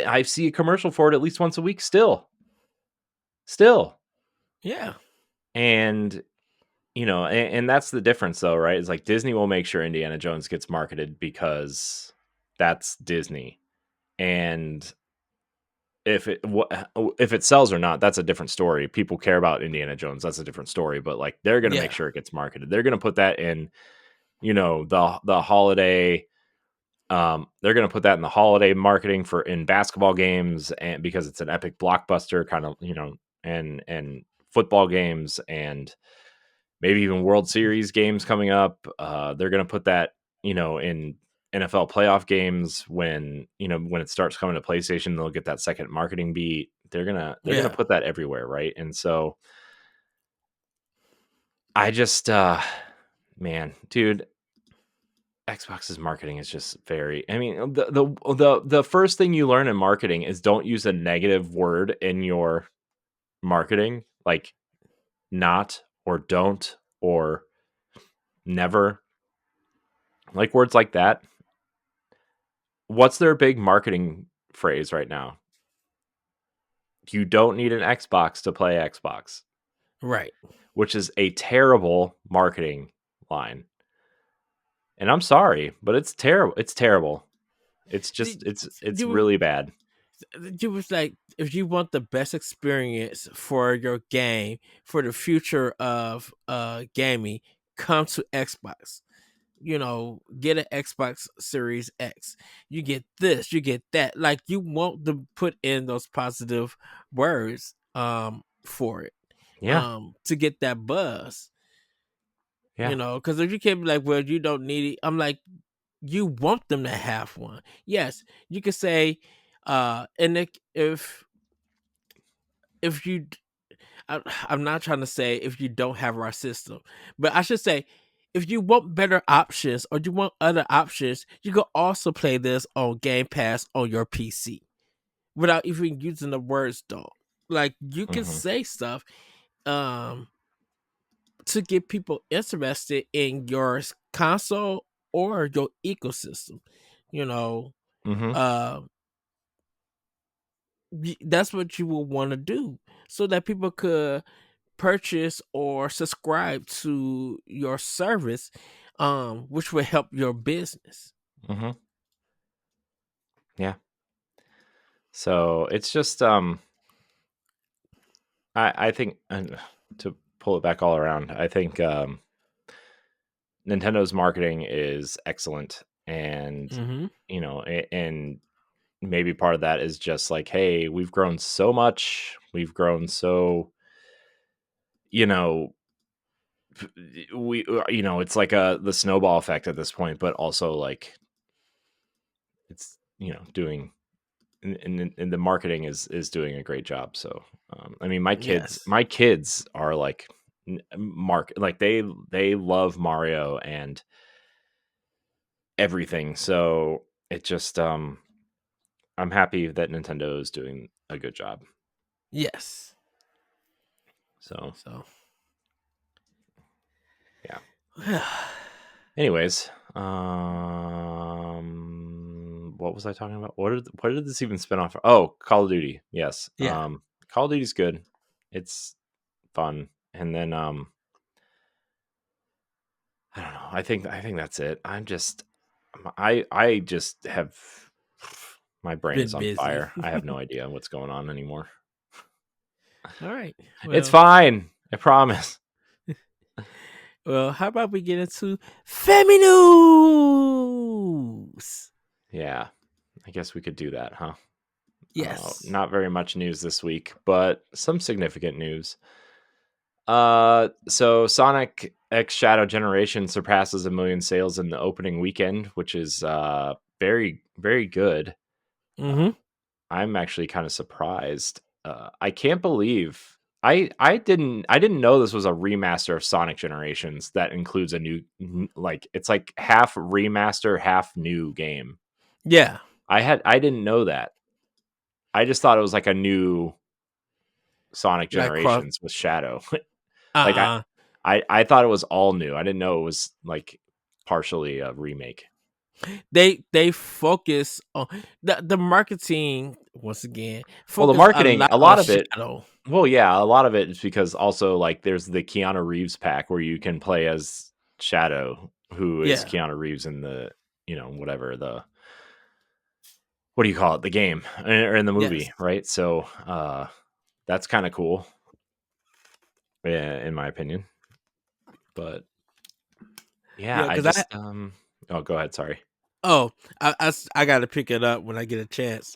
I see a commercial for it at least once a week still. Yeah, And and that's the difference though, right? It's like Disney will make sure Indiana Jones gets marketed because that's Disney. And if it sells or not, that's a different story. People care about Indiana Jones, that's a different story. But like they're gonna make Yeah, sure it gets marketed. They're gonna put that in, the holiday. They're gonna put that in the holiday marketing for in basketball games, and because it's an epic blockbuster, kind of, and football games, and maybe even World Series games coming up. They're going to put that, in NFL playoff games when it starts coming to PlayStation, they'll get that second marketing beat. They're gonna yeah, put that everywhere, right? And so I just, man, dude, Xbox's marketing is just very. I mean, the first thing you learn in marketing is don't use a negative word in your marketing, like not or don't or never, like words like that. What's their big marketing phrase right now? You don't need an Xbox to play Xbox, right. which is a terrible marketing line. And I'm sorry, but it's terrible. It's terrible. It's just You, it's you really bad. you was like, if you want the best experience for your game for the future of gaming, come to Xbox. Get an Xbox Series X. You get this, you get that. Like you want to put in those positive words for it Yeah. to get that buzz. Yeah. Because if you can't be like, well, you don't need it, I'm like, you want them to have one. Yes, you could say, and if you, I'm not trying to say if you don't have our system, but I should say if you want better options or you want other options, you can also play this on Game Pass on your PC without even using the words though. Like you can Mhm. say stuff um to get people interested in your console or your ecosystem. You know, Mhm. uh that's what you will want to do so that people could purchase or subscribe to your service, which will help your business. Mhm. Yeah. So, it's just I think, to pull it back all around, I think Nintendo's marketing is excellent, and Mm-hmm. and maybe part of that is just like, hey, we've grown so much, we've grown so, you know it's like the snowball effect at this point, but also like it's, doing, and the marketing is doing a great job. So I mean, Yes. my kids are like, mark like they love Mario and everything. So it just, I'm happy that Nintendo is doing a good job. Yes. So So, yeah. Anyways, what was I talking about? What did this even spin off? Oh, Call of Duty. Yes. yeah. Call of Duty's good. It's fun. And then I don't know. I think that's it. I just have my brain is Been on busy. fire. I have no idea what's going on anymore. All right. It's Well, fine. I promise. how about we get into family news? Yeah. I guess we could do that, huh? Yes. Not very much news this week, but some significant news. So Sonic X Shadow Generation surpasses 1 million sales in the opening weekend, which is very, very good. Mm-hmm. I'm actually kind of surprised. I can't believe I didn't know this was a remaster of Sonic Generations that includes a new, like it's like half remaster, half new game. Yeah. I didn't know that. I just thought it was like a new Sonic Like cross. Generations with Shadow. Like Uh. I thought it was all new. I didn't know it was like partially a remake. They focus on the marketing once again. Well, the Focus a marketing, lot a on lot of it. Shadow. Well, yeah, a lot of it is because also like there's the Keanu Reeves pack where you can play as Shadow, who is Yeah. Keanu Reeves in the, whatever, the what do you call it, the game or in the Yes. movie, right? So that's kind of cool, in my opinion. But yeah, Yeah, I because just oh, go ahead, sorry. oh, I got to pick it up when I get a chance.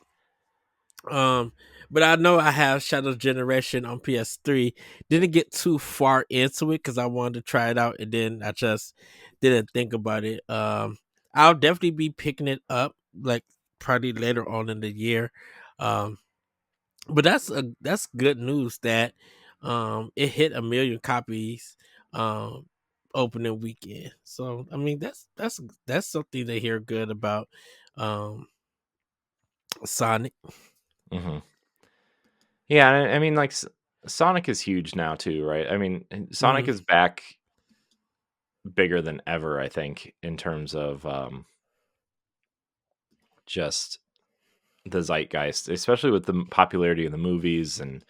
Um, but I know I have Shadow Generation on PS3. Didn't get too far into it because I wanted to try it out, and then I just didn't think about it. I'll definitely be picking it up like probably later on in the year. Um, but that's good news that it hit 1 million copies opening weekend. So I mean that's something to hear good about um Sonic. Hmm. Yeah, I mean, like Sonic is huge now too, right? I mean, Sonic Hmm. is back bigger than ever, I think, in terms of just the zeitgeist, especially with the popularity of the movies and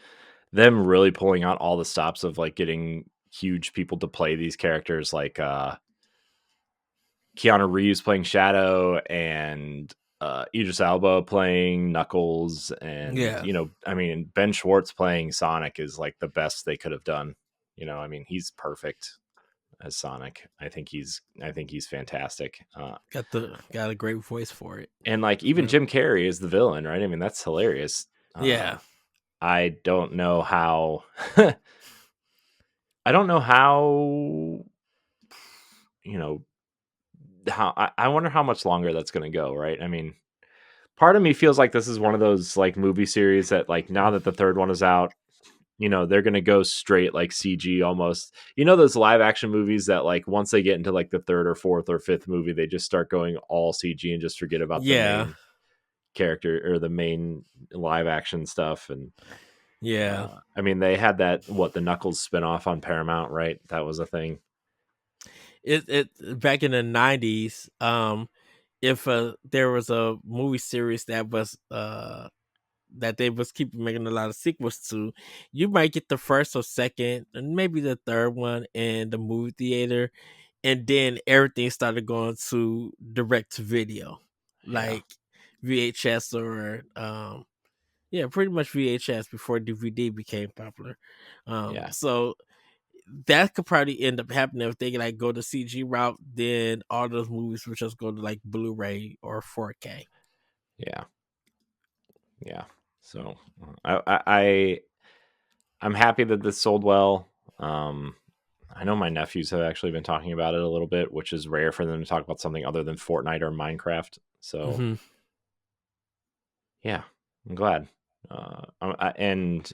them really pulling out all the stops of like getting huge people to play these characters, like Keanu Reeves playing Shadow and Idris Elba playing Knuckles, and Yeah, I mean, Ben Schwartz playing Sonic is like the best they could have done. I mean, he's perfect as Sonic. I think he's fantastic. got a great voice for it. And like even Yeah. Jim Carrey is the villain, right? I mean, that's hilarious. Yeah. I don't know how. I don't know how. You know how I wonder how much longer that's going to go, right? I mean, part of me feels like this is one of those like movie series that like now that the third one is out, they're going to go straight like CG almost. Those live action movies that like once they get into like the third or fourth or fifth movie, they just start going all CG and just forget about the Yeah. main character or the main live action stuff. And Yeah. I mean, they had the Knuckles spinoff on Paramount, right? That was a thing. It back in the 90s, if there was a movie series that they was keeping making a lot of sequels to, you might get the first or second and maybe the third one in the movie theater, and then everything started going to direct to video, Yeah, like VHS or yeah, pretty much VHS before DVD became popular. yeah, So that could probably end up happening if they like go the CG route. Then all those movies would just go to like Blu-ray or 4K. yeah, yeah. So I'm happy that this sold well. Um, I know my nephews have actually been talking about it a little bit, which is rare for them to talk about something other than Fortnite or Minecraft. So Hmm. yeah, I'm glad. And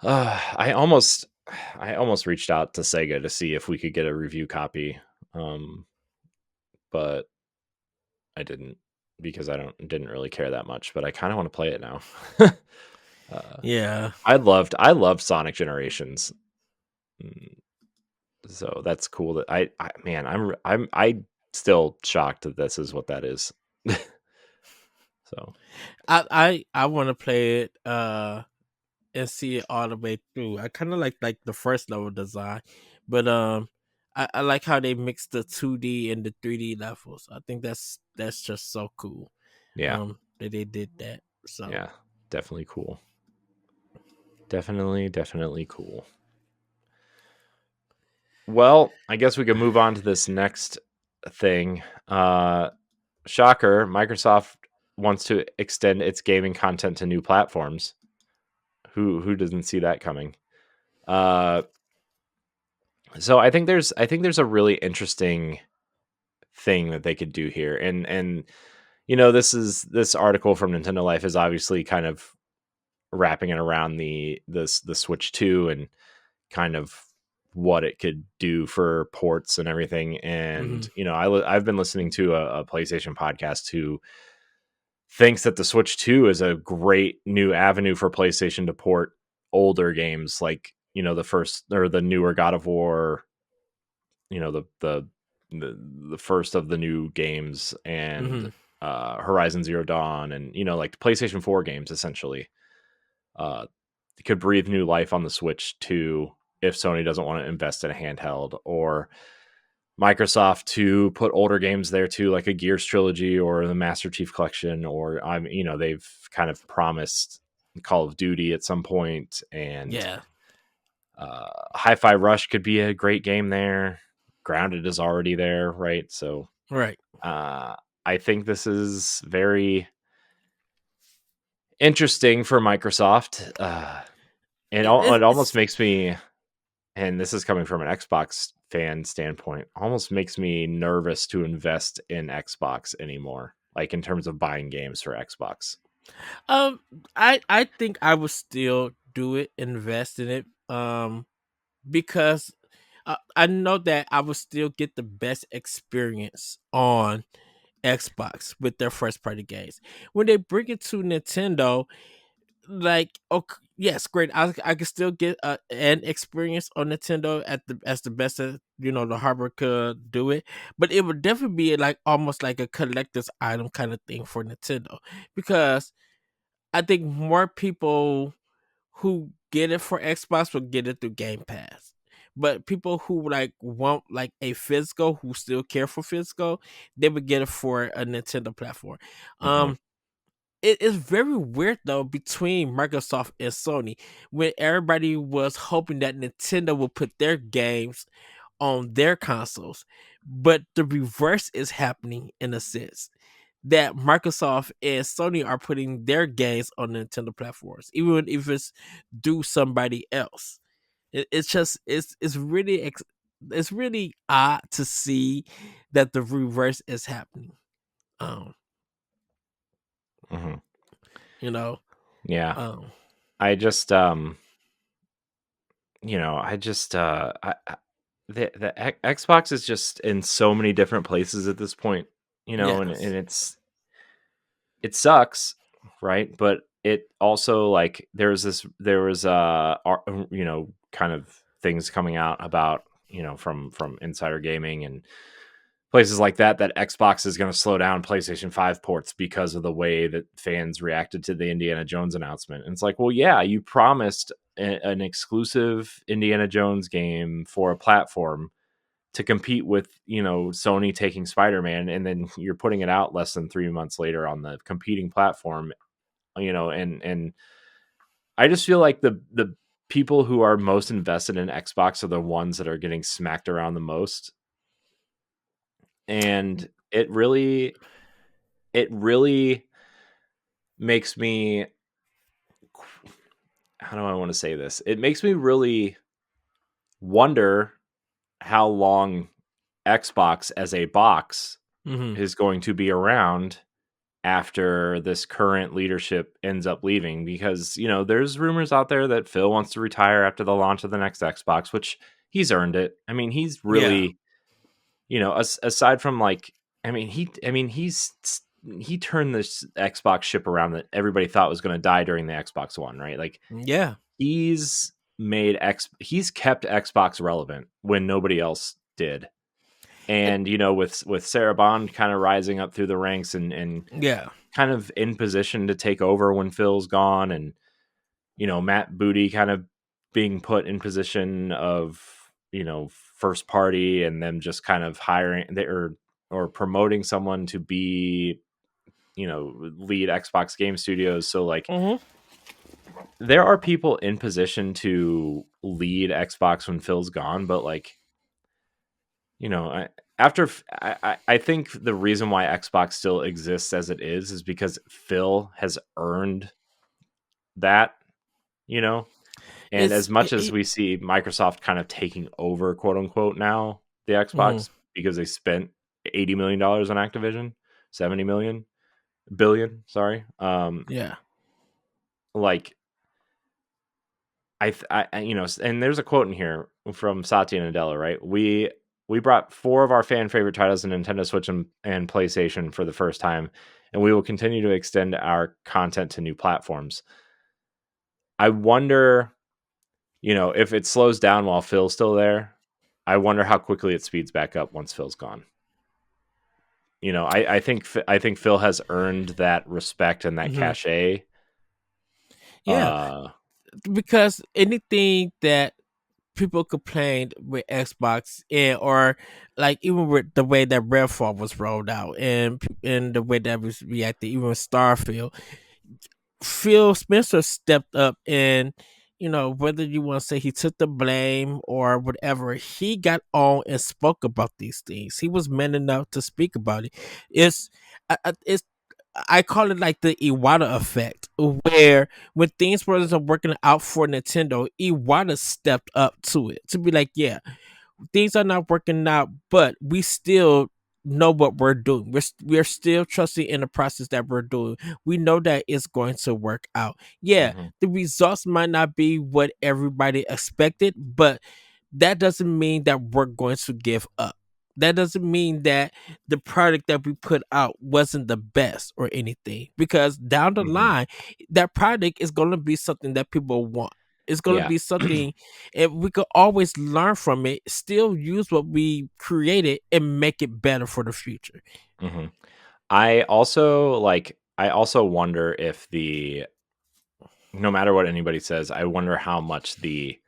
I almost reached out to Sega to see if we could get a review copy, but I didn't because I didn't really care that much. But I kind of want to play it now. uh, Yeah, I loved Sonic Generations. Mm, So that's cool that I man, I still shocked that this is what that is. So I want to play it and see it all the way through. I kind of like the first level design, but I like how they mix the 2D and the 3D levels. I think that's just so cool. yeah, That they did that. So yeah, definitely cool. Definitely cool. Well, I guess we could move on to this next thing. Shocker, Microsoft wants to extend its gaming content to new platforms. Who doesn't see that coming? Uh, so I think there's a really interesting thing that they could do here, and this article from Nintendo Life is obviously kind of wrapping it around the Switch 2 and kind of what it could do for ports and everything. And hmm I've been listening to a PlayStation podcast who thinks that the Switch 2 is a great new avenue for PlayStation to port older games like the first or the newer God of War, the first of the new games, and hmm Horizon Zero Dawn, and like PlayStation 4 games essentially uh could breathe new life on the Switch 2 if Sony doesn't want to invest in a handheld, or Microsoft to put older games there too, like a Gears trilogy or the Master Chief Collection, or they've kind of promised Call of Duty at some point, and Yeah. Hi-Fi Rush could be a great game there. Grounded is already there, right? So Right. I think this is very interesting for Microsoft. It almost It's makes me, and this is coming from an Xbox fan standpoint, almost makes me nervous to invest in Xbox anymore, like in terms of buying games for Xbox. um I think I would still do it, invest in it. Because I know that I would still get the best experience on Xbox with their first party games. When they bring it to Nintendo, like, okay, yes, great. I can still get an experience on Nintendo at the as the best that the hardware could do it, but it would definitely be like almost like a collector's item kind of thing for Nintendo, because I think more people who get it for Xbox will get it through Game Pass. But people who like want like a physical, who still care for physical, they would get it for a Nintendo platform. Hmm. Um, it is very weird though between Microsoft and Sony, when everybody was hoping that Nintendo would put their games on their consoles, but the reverse is happening in a sense that Microsoft and Sony are putting their games on Nintendo platforms, even if it's do somebody else. It's just it's really odd to see that the reverse is happening. Um, Hmm. you know, Yeah, um, I just I just Xbox is just in so many different places at this point, and yes, it sucks, right? But it also, like, there was kind of things coming out about, from Insider Gaming and places like that, that Xbox is going to slow down PlayStation 5 ports because of the way that fans reacted to the Indiana Jones announcement. And it's like, well, yeah, you promised an exclusive Indiana Jones game for a platform to compete with, Sony taking Spider-Man, and then you're putting it out less than 3 months later on the competing platform, and I just feel like the people who are most invested in Xbox are the ones that are getting smacked around the most. And it really makes me, how do I want to say this? It makes me really wonder how long Xbox as a box hmm is going to be around after this current leadership ends up leaving, because there's rumors out there that Phil wants to retire after the launch of the next Xbox, which he's earned it. I mean, he's yeah, really, aside from, like, he turned this Xbox ship around that everybody thought was going to die during the Xbox One, right? Like, yeah, he's he's kept Xbox relevant when nobody else did. it, And with Sarah Bond kind of rising up through the ranks, and yeah. kind of in position to take over when Phil's gone, and Matt Booty kind of being put in position of first party, and them just kind of hiring or promoting someone to be lead Xbox Game Studios. So, like, hmm there are people in position to lead Xbox when Phil's gone, but, like, after I think the reason why Xbox still exists as it is because Phil has earned that, you know. And as It's much as we see Microsoft kind of taking over, quote unquote, now the mhm, Xbox, because they spent $80 million on Activision, 70 billion, sorry. yeah. Like, and there's a quote in here from Satya Nadella, right? We brought four of our fan favorite titles to Nintendo Switch and PlayStation for the first time, and we will continue to extend our content to new platforms. I wonder, if it slows down while Phil's still there, I wonder how quickly it speeds back up once Phil's gone. I think Phil has earned that respect and that hmm cachet. Yeah, Uh, because anything that people complained with Xbox, and or like even with the way that Redfall was rolled out, and the way that was reacted, even with Starfield, Phil Spencer stepped up, and whether you want to say he took the blame or whatever, he got on and spoke about these things. He was man enough to speak about it. It's I call it like the Iwata effect, where when things wasn't working out for Nintendo, Iwata stepped up to it to be like, yeah, things are not working out, but we still know what we're doing. We're still trusting in the process that we're doing. We know that it's going to work out. Yeah, Hmm. the results might not be what everybody expected, but that doesn't mean that we're going to give up. That doesn't mean that the product that we put out wasn't the best or anything, because down the Hmm. line, that product is going to be something that people want. It's going to Yeah. be something, and we could always learn from it, still use what we created and make it better for the future. Hmm. I also wonder if the no matter what anybody says, I wonder how much the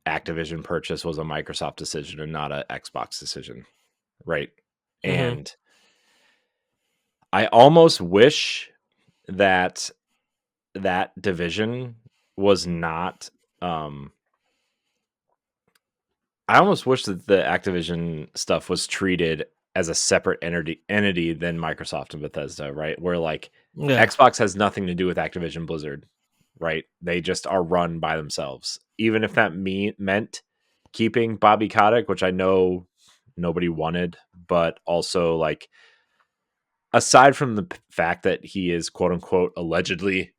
Activision purchase was a Microsoft decision and not a Xbox decision, right? Hmm. And I almost wish that that division was not. Um, I almost wish that the Activision stuff was treated as a separate entity than Microsoft and Bethesda, right? Where like Yeah, Xbox has nothing to do with Activision Blizzard, right? They just are run by themselves. Even if that meant keeping Bobby Kotick, which I know nobody wanted, but also like aside from the fact that he is quote unquote allegedly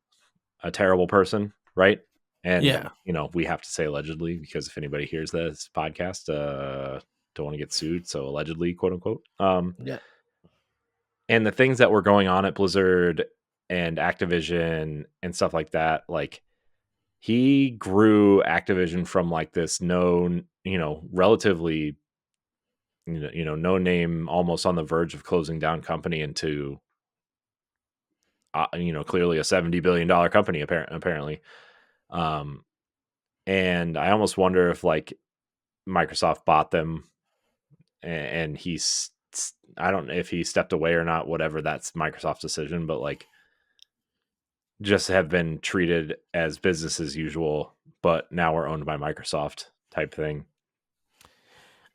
a terrible person, right? And yeah, we have to say allegedly because if anybody hears this podcast, don't want to get sued. So allegedly, quote unquote. yeah. And the things that were going on at Blizzard and Activision and stuff like that, like he grew Activision from like this known, relatively, no name, almost on the verge of closing down company into, clearly a $70 billion company, apparently. Um, and I almost wonder if like Microsoft bought them and he's I don't know if he stepped away or not, whatever, that's Microsoft's decision, but like just have been treated as business as usual, but now we're owned by Microsoft type thing.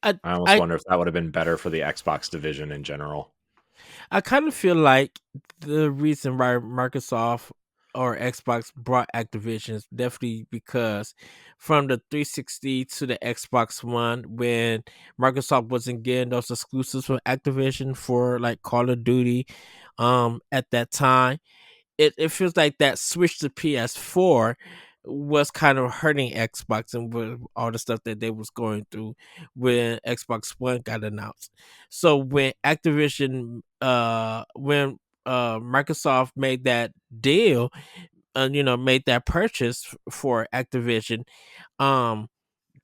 I I almost I wonder if that would have been better for the Xbox division in general. I kind of feel like the reason why Microsoft or Xbox brought Activision is definitely because from the 360 to the Xbox One, when Microsoft wasn't getting those exclusives from Activision for like Call of Duty, at that time, it feels like that switch to PS4 was kind of hurting Xbox and with all the stuff that they was going through when Xbox One got announced. So when Microsoft made that deal, made that purchase for Activision, um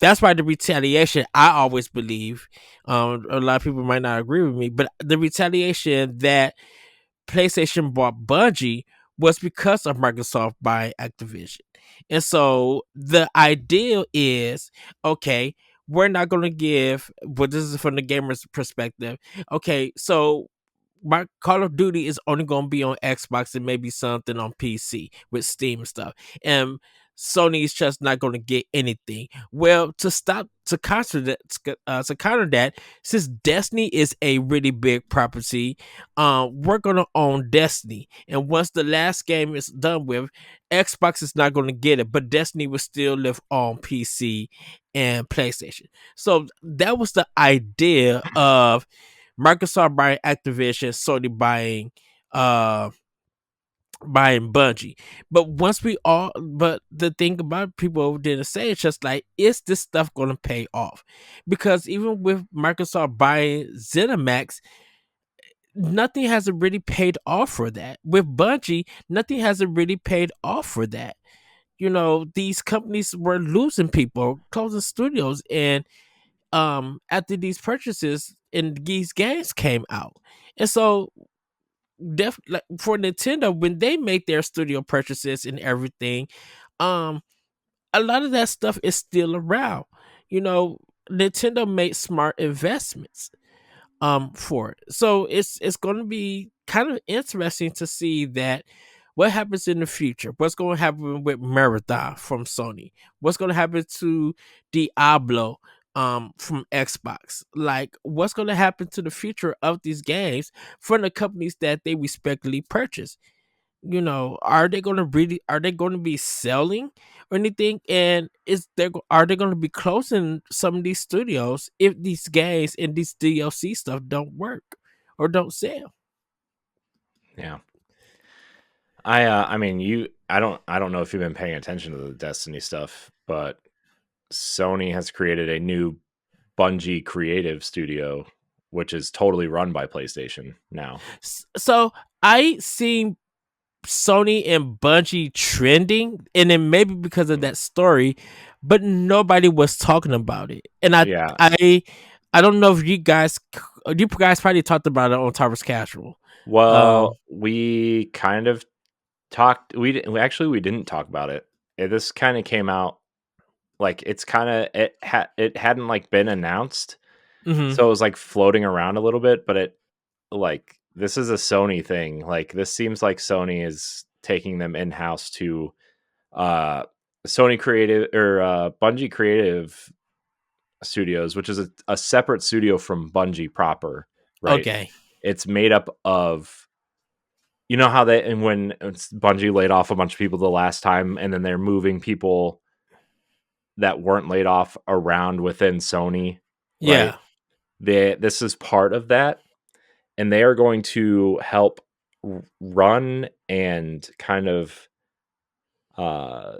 that's why the retaliation, I always believe, a lot of people might not agree with me, but the retaliation that PlayStation bought Bungie was because of Microsoft buying Activision. And so the idea is, okay, we're not going to give, but this is from the gamer's perspective. Okay, so my Call of Duty is only going to be on Xbox and maybe something on PC with Steam stuff. And Sony's just not going to get anything. Well, to counter that, since Destiny is a really big property, we're gonna own Destiny, and once the last game is done with, Xbox is not gonna get it, but Destiny will still live on PC and PlayStation. So that was the idea of Microsoft buying Activision, Sony uh buying Bungie. But the thing about people didn't say, it's just like, is this stuff gonna pay off? Because even with Microsoft buying ZeniMax, nothing hasn't really paid off for that. With Bungie, nothing hasn't really paid off for that. These companies were losing people, closing studios, and after these purchases and these games came out. And so like for Nintendo, when they make their studio purchases and everything, um a lot of that stuff is still around. You know, Nintendo made smart investments for it. So it's going to be kind of interesting to see that what happens in the future. What's going to happen with Marathon from Sony? What's going to happen to Diablo from Xbox? Like what's going to happen to the future of these games from the companies that they respectfully purchase? You know, are they going to be selling or anything, and are they going to be closing some of these studios if these games and these DLC stuff don't work or don't sell? Yeah. I mean, I don't know if you've been paying attention to the Destiny stuff, but Sony has created a new Bungie creative studio, which is totally run by PlayStation now. So I seen Sony and Bungie trending, and then maybe because of Mm. that story, but nobody was talking about it. And Yeah. I don't know if you guys probably talked about it on Towers Casual. Well, Um, we kind of talked. We didn't talk about it. This kind of came out like it's kind of it hadn't like been announced, mhm. so it was like floating around a little bit. But it like this is a Sony thing. Like this seems like Sony is taking them in house to uh Sony Creative or Bungie Creative Studios, which is a separate studio from Bungie proper, right? Okay. It's made up of you know how they and when Bungie laid off a bunch of people the last time, and then they're moving people that weren't laid off around within Sony, right? Yeah. This is part of that, and they are going to help run and uh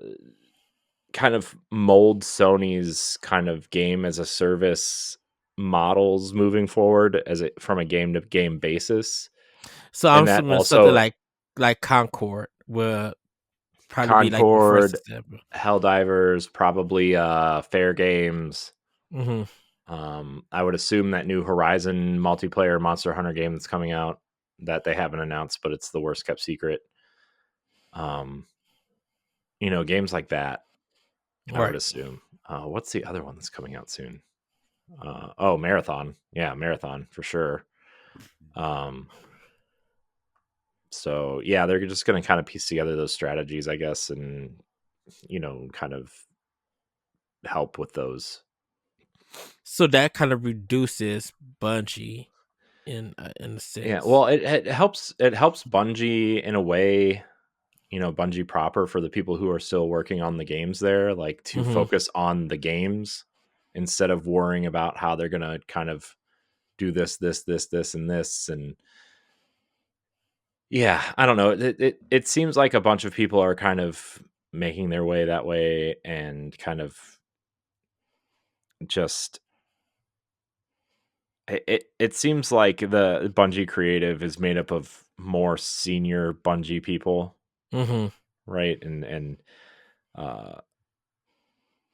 kind of mold Sony's kind of game as a service models moving forward as it from a game to game basis. So I'm And that assuming something also like Concord will probably be like the first Concord, example. Helldivers, probably Fair Games. Hmm. I would assume that new Horizon multiplayer Monster Hunter game that's coming out that they haven't announced, but it's the worst kept secret. Um, games like that, I would Right. assume. What's the other one that's coming out soon? Oh, Marathon. Yeah, Marathon for sure. Um, so yeah, they're just going to kind of piece together those strategies, I guess, and kind of help with those. So that kind of reduces Bungie in a Yeah, sense. well, it helps. It helps Bungie in a way. Bungie proper for the people who are still working on the games there, like to Hmm. focus on the games instead of worrying about how they're going to kind of do this, and this, and yeah, I don't know. It seems like a bunch of people are kind of making their way that way and kind of just it seems like the Bungie creative is made up of more senior Bungie people, Hmm. right? And uh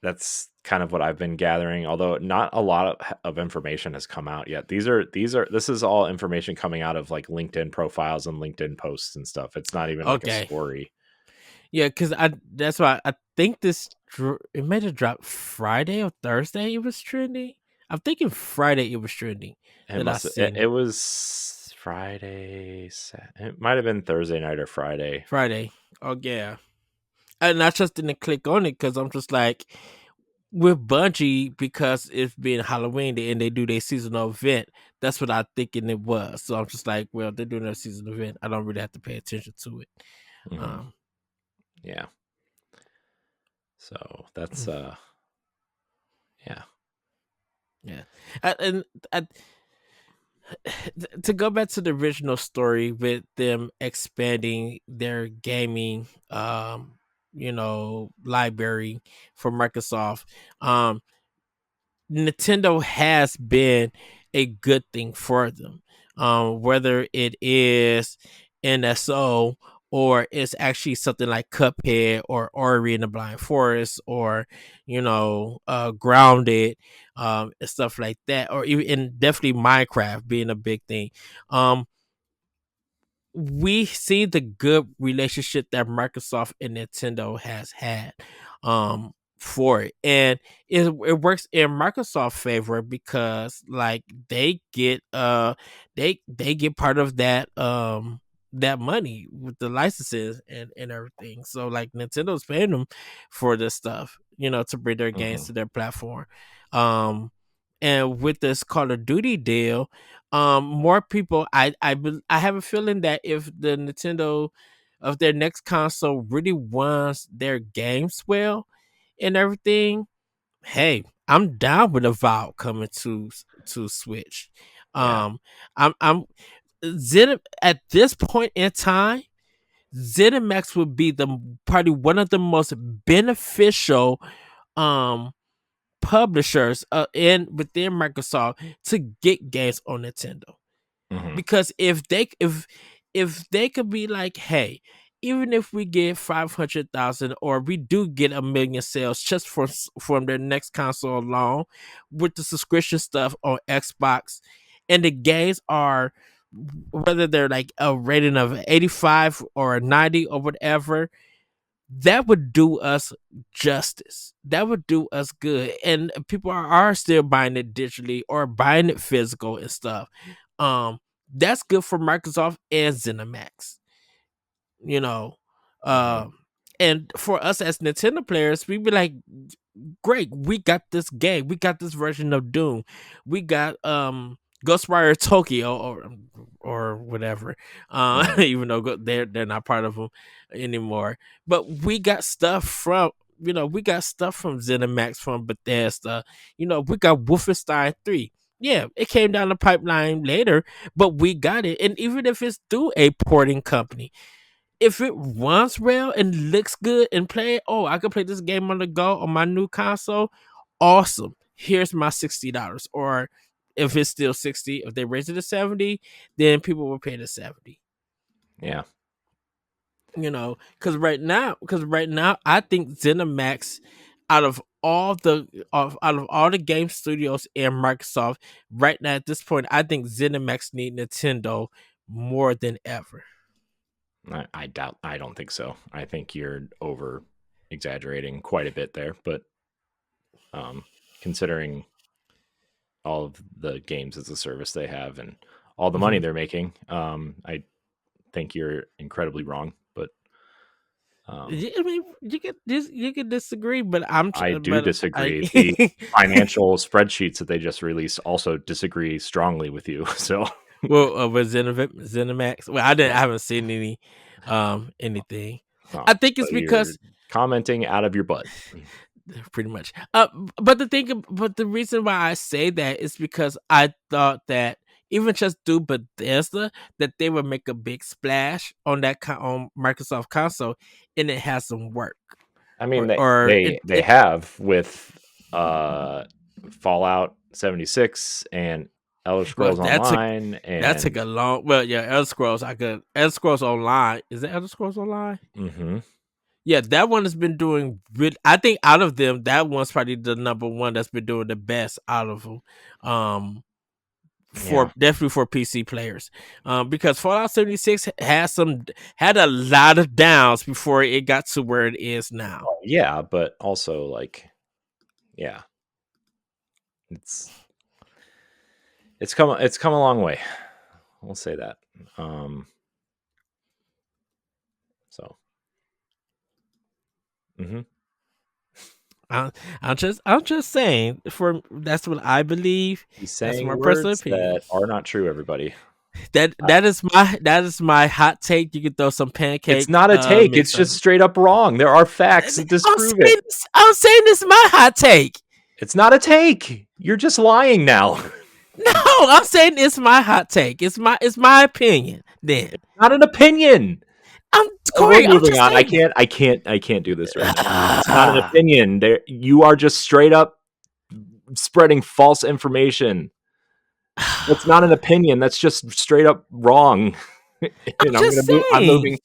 that's kind of what I've been gathering, although not a lot of information has come out yet. This is all information coming out of like LinkedIn profiles and LinkedIn posts and stuff. It's not even like a Okay. story. Yeah, because I that's why I think it might have dropped Friday or Thursday. It was trending. I'm thinking Friday it was trending that I seen It it. was Friday. It might have been Thursday night or Friday. Friday. Oh yeah. And I just didn't click on it because I'm just like with Bungie because it's being Halloween and they do their seasonal event. That's what I thinking it was. So I'm just like, well, they're doing their seasonal event. I don't really have to pay attention to it. Hmm. Um, Yeah. So that's yeah. yeah, and to go back to the original story with them expanding their gaming, library for Microsoft. Um, Nintendo has been a good thing for them. Whether it is NSO or it's actually something like Cuphead or Ori in the Blind Forest or Grounded, and stuff like that, or even and definitely Minecraft being a big thing. Um, we see the good relationship that Microsoft and Nintendo has had. for it, and it works in Microsoft's favor because like they get part of that money with the licenses and everything. So like Nintendo's paying them for this stuff, to bring their games Mhm. to their platform. Um, and with this Call of Duty deal, more people. I have a feeling that if the Nintendo of their next console really wants their games well and everything, hey, I'm down with a Valve coming to Switch. Yeah. I'm Zen at this point in time. ZeniMax would be the probably one of the most beneficial um publishers in within Microsoft to get games on Nintendo. Mhm. Because if they could be like, hey, even if we get 500,000 or we do get 1 million sales just from their next console alone, with the subscription stuff on Xbox, and the games are, whether they're like a rating of 85 or a 90 or whatever, that would do us justice. That would do us good. And people are still buying it digitally or buying it physical and stuff. Um, that's good for Microsoft and ZeniMax, you know. Mhm. Um, and for us as Nintendo players, we'd be like, great, we got this game, we got this version of Doom, we got Ghostwire Tokyo or whatever, Mhm. even though they're not part of them anymore. But we got stuff from, we got stuff from ZeniMax, from Bethesda. We got Wolfenstein 3. Yeah, it came down the pipeline later, but we got it. And even if it's through a porting company, if it runs well and looks good and play, oh, I can play this game on the go on my new console. Awesome. Here's my $60. Or if it's still 60, if they raise it to 70, then people will pay the 70. Yeah. Because right now, I think ZeniMax, out of all the game studios in Microsoft, right now at this point, I think ZeniMax need Nintendo more than ever. I doubt. I don't think so. I think you're over exaggerating quite a bit there. But um, considering all of the games as a service they have and all the money Mhm. they're making, I think you're incredibly wrong. But um, I mean, you can disagree, but I do but I disagree. The financial spreadsheets that they just released also disagree strongly with you. So well, with ZeniMax. Well, I yeah, haven't seen anything. oh, I think so it's you're because commenting out of your butt. pretty much. But the reason why I say that is because I thought that even just do Bethesda, that they would make a big splash on on Microsoft console, and it hasn't worked. I mean, they Or they they have with uh, Fallout 76 and Elder well, Scrolls Online, that took and a long. Well, yeah, Elder Scrolls Online. Is it Elder Scrolls Online? mhm, Yeah, that one has been doing really. I think out of them, that one's probably the number one that's been doing the best out of them. yeah, For definitely for PC players, because Fallout 76 had a lot of downs before it got to where it is now. yeah, but also like, yeah, it's it's come a long way. We'll say that. Um, so, mhm. I, I'm just saying. For that's what I believe. He's That's saying my personal words opinion. that are not true. Everybody, That uh, that is my hot take. You can throw some it's pancake not a take. It's mix just on. straight up wrong. There are facts that disprove it. I'm saying this is my hot take. It's not a take. You're just lying now. No, I'm saying it's my hot take. It's my opinion. Then It's not an opinion. I'm We're Corey. I'm moving just on. I saying. can't. I can't do this right now. It's not an opinion. There, you are just straight up spreading false information. That's not an opinion. That's just straight up wrong. I'm And I'm just gonna move. I'm saying. moving.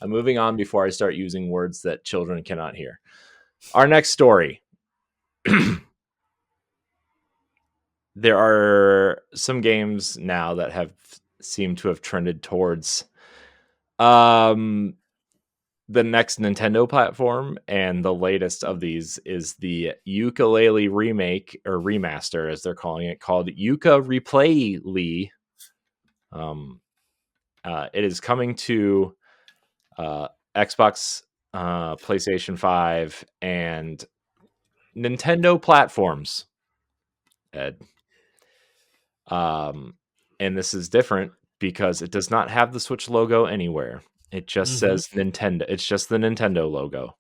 I'm moving on before I start using words that children cannot hear. Our next story. There are some games now that have seemed to have trended towards um the next Nintendo platform, and the latest of these is the Yooka-Laylee remake, or remaster as they're calling it, called Yooka-Replayee. It is coming to Xbox, PlayStation 5, and Nintendo platforms, Ed. And this is different because it does not have the Switch logo anywhere. It just Mm-hmm. says Nintendo. It's just the Nintendo logo,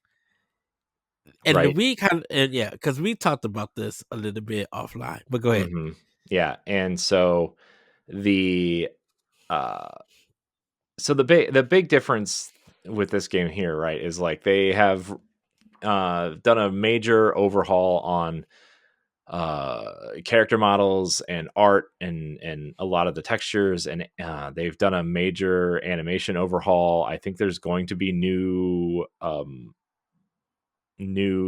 And right? we kind of, yeah, because we talked about this a little bit offline. But go ahead. Mm-hmm. Yeah, and so the uh, the big difference with this game here, right, is like they have done a major overhaul on character models and art, and a lot of the textures, and they've done a major animation overhaul. I think there's going to be new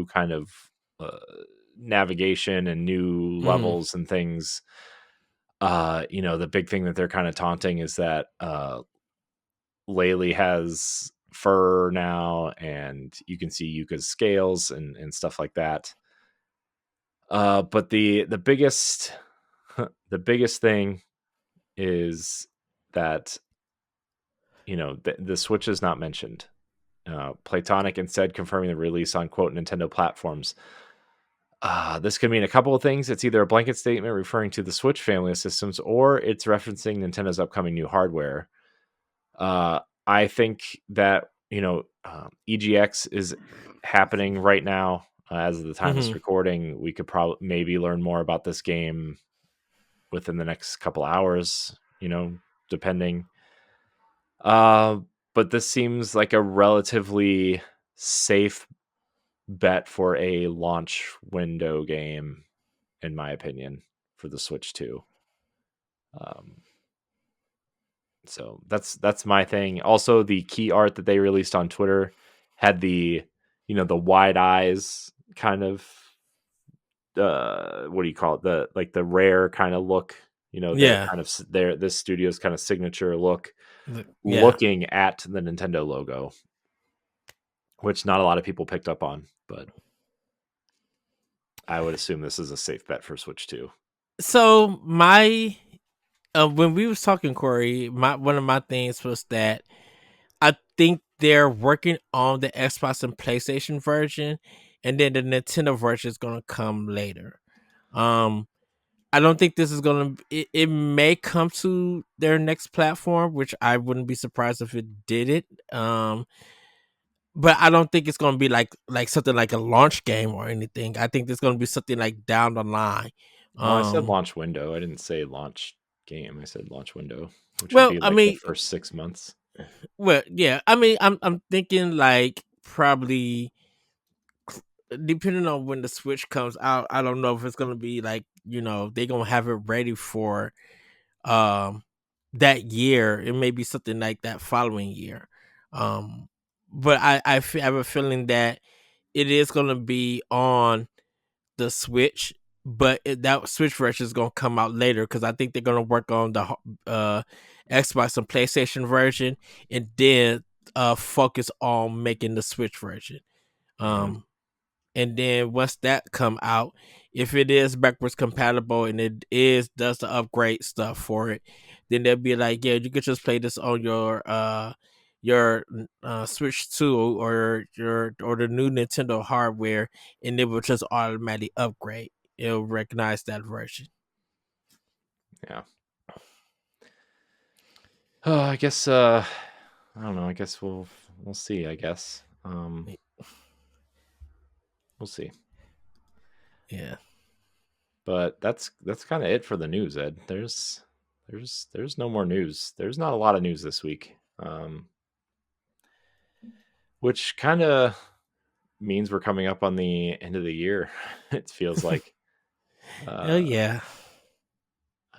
kind of uh, navigation and new Mm-hmm. levels and things. The big thing that they're kind of taunting is that Laylee has fur now, and you can see Yuka's scales and stuff like that. But the biggest the biggest thing is that the Switch is not mentioned. Playtonic instead confirming the release on quote Nintendo platforms. This could mean a couple of things. It's either a blanket statement referring to the Switch family of systems, or it's referencing Nintendo's upcoming new hardware. I think that EGX is happening right now. As of the time of this Mm-hmm. recording, we could probably maybe learn more about this game within the next couple hours. Depending. Uh, but this seems like a relatively safe bet for a launch window game, in my opinion, for the Switch 2. Um, so that's my thing. Also, the key art that they released on Twitter had the wide eyes kind of, what do you call it? The rare kind of look. Their Yeah. kind of this studio's kind of signature look, Yeah. looking at the Nintendo logo, which not a lot of people picked up on, but I would assume this is a safe bet for Switch 2. So my when we was talking, Corey, my one of my things was that I think they're working on the Xbox and PlayStation version, and then the Nintendo version is gonna come later. Um, I don't think this is gonna. It may come to their next platform, which I wouldn't be surprised if it did it. But I don't think it's gonna be like something like a launch game or anything. I think it's gonna be something like down the line. Well, I said Um, launch window. I didn't say launch game. I said launch window, which would well, be I like the mean, first 6 months. well, yeah. I mean, I'm thinking like probably depending on when the Switch comes out. I don't know if it's gonna be like they gonna have it ready for um that year. It may be something like that following year. Um, but have a feeling that it is gonna be on the Switch, but that Switch version is gonna come out later because I think they're gonna work on the Xbox and PlayStation version, and then focus on making the Switch version. Hmm. Um, and then once that come out, if it is backwards compatible and it is does the upgrade stuff for it, then they'll be like, yeah, you could just play this on your Switch 2 or the new Nintendo hardware, and it will just automatically upgrade. It'll recognize that version. Yeah. I guess. I don't know. I guess we'll see. I guess. We'll see. Yeah. But that's kind of it for the news, Ed. There's no more news. There's not a lot of news this week. Which kind of means we're coming up on the end of the year. It feels like. Oh Uh, yeah.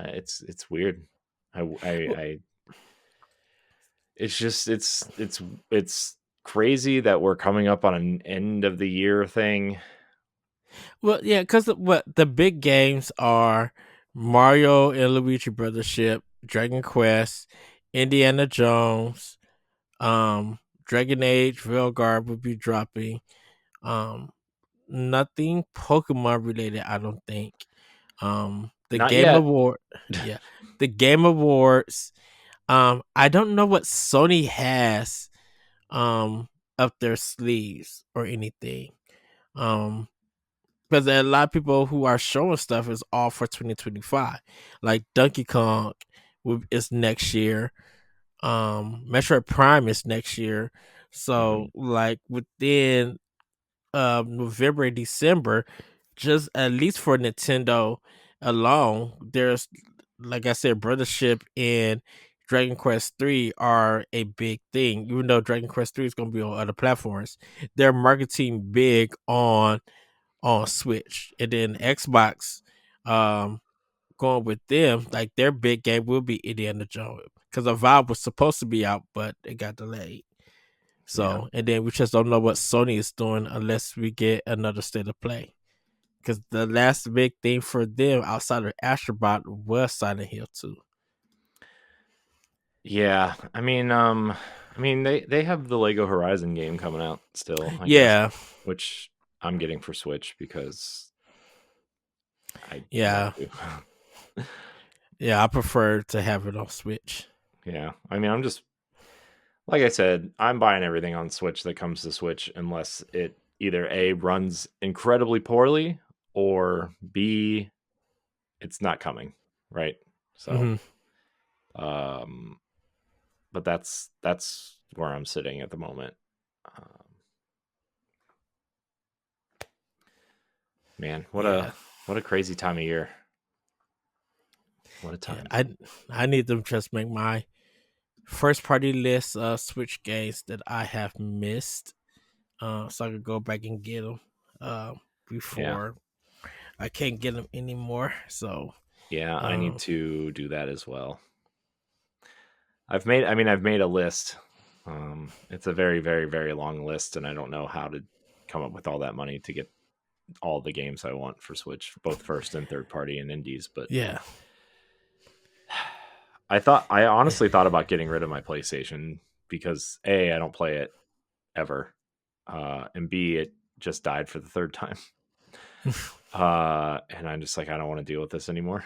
it's weird. Well, I It's just it's crazy that we're coming up on an end of the year thing. yeah, because what the big games are Mario and Luigi Brothers Ship, Dragon Quest, Indiana Jones, Dragon Age, Veilguard will be dropping. Um, Nothing Pokemon related, I don't think. The Not Game yet. Award, yeah, the Game Awards. I don't know what Sony has up their sleeves or anything. Um, because there are a lot of people who are showing stuff is all for 2025. Like Donkey Kong is next year. Metroid Prime is next year. So Mhm. like within November and December, just at least for Nintendo alone, there's like I said, Brothership and Dragon Quest 3 are a big thing. Even though Dragon Quest 3 is gonna be on other platforms, they're marketing big on Switch. And then Xbox, um, going with them, like their big game will be Indiana Jones. Because Avowed was supposed to be out, but it got delayed. Yeah. So, and then we just don't know what Sony is doing unless we get another state of play. Because the last big thing for them outside of Astrobot was Silent Hill 2. Yeah. They have the Lego Horizon game coming out still, I guess, Yeah, which I'm getting for Switch because I want yeah, to. yeah. I prefer to have it on Switch. Yeah. I'm just like I said, I'm buying everything on Switch that comes to Switch unless it either A runs incredibly poorly or B it's not coming, right? So, Hmm. um but that's where I'm sitting at the moment. Um, man, Yeah, what a crazy time of year. What a yeah. time. I need them to just make my first party list Switch games that I have missed, so I could go back and get them Yeah. before I can't get them anymore. So, Yeah, I need um, to do that as well. I've made a list. It's a very, very, very long list, and I don't know how to come up with all that money to get all the games I want for Switch, both first and third party and indies. But yeah, I honestly thought about getting rid of my PlayStation because A, I don't play it ever, and B, it just died for the third time. And I'm just like, I don't want to deal with this anymore.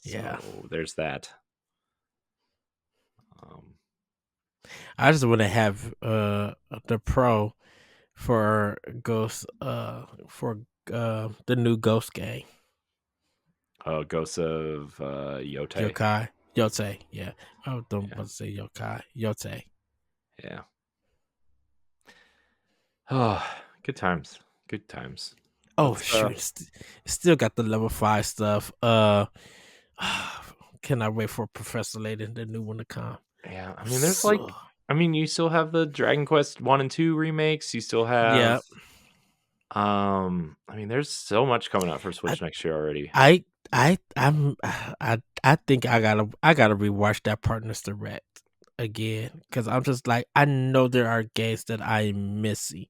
yeah. So there's that. Um, I just want to have the Pro for Ghost for the new Ghost game. Ghosts of Yote. Yote, yeah. I don't Yeah, want to say Yote. yeah. Oh, good times. Good times. Oh Let's shoot, still got the level 5 stuff. Cannot wait for Professor Layton, the new one to come. yeah. There's So you still have the Dragon Quest 1 and 2 remakes. You still have yeah, there's so much coming out for I Switch next year already. I I think I gotta rewatch that Partners Direct again because I'm just like I know there are games that I'm missing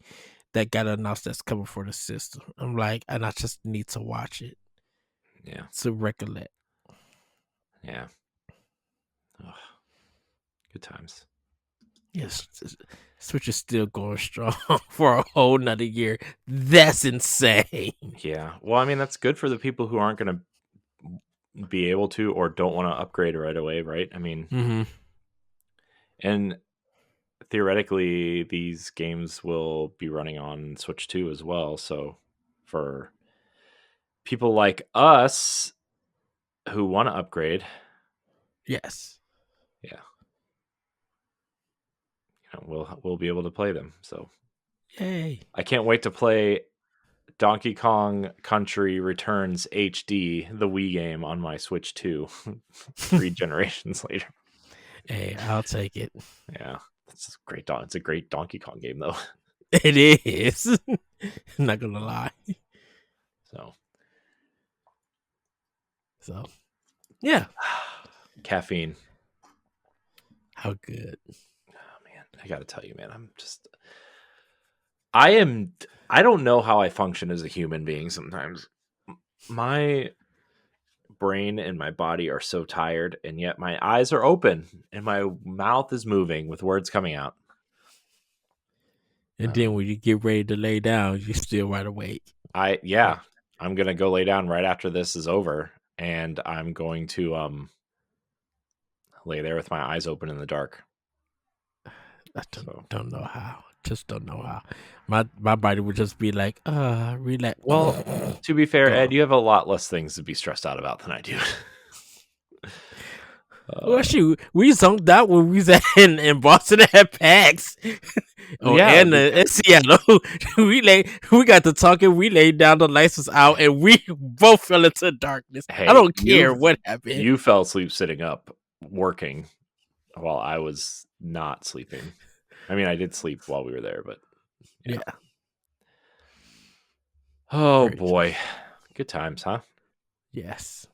that got announced that's coming for the system. I'm like, and I just need to watch it Yeah. to recollect. Yeah. Ugh, good times. Yes, Switch is still going strong for a whole nother year. That's insane. Yeah. Well, that's good for the people who aren't going to be able to or don't want to upgrade right away, right? Hmm. And theoretically, these games will be running on Switch 2 as well. So for people like us who want to upgrade, Yes. yeah, we'll be able to play them. So Yay. I can't wait to play Donkey Kong Country Returns HD, the Wii game, on my Switch 2, 3 generations later. Hey, I'll take it. Yeah, it's a great Donkey Kong game though. It is. Not gonna lie. So So yeah. caffeine. How good. Oh man, I gotta tell you, man, I don't know how I function as a human being sometimes. My brain and my body are so tired, and yet my eyes are open and my mouth is moving with words coming out. And then when you get ready to lay down, you're still wide awake. Yeah, I'm gonna go lay down right after this is over, and I'm going to lay there with my eyes open in the dark. I So, don't know how. Just don't know how. My body would just be like, relax. well, to be fair, Go. Ed, you have a lot less things to be stressed out about than I do. Well, shoot, we zonked out when we was in Boston at PAX. Oh, Yeah, and in Seattle, we got to talking. We laid down, the lights was out, and we both fell into darkness. I hey, don't care what happened. you fell asleep sitting up working while I was not sleeping. I mean, I did sleep while we were there, but yeah. Oh Great. boy, good times, huh? Yes.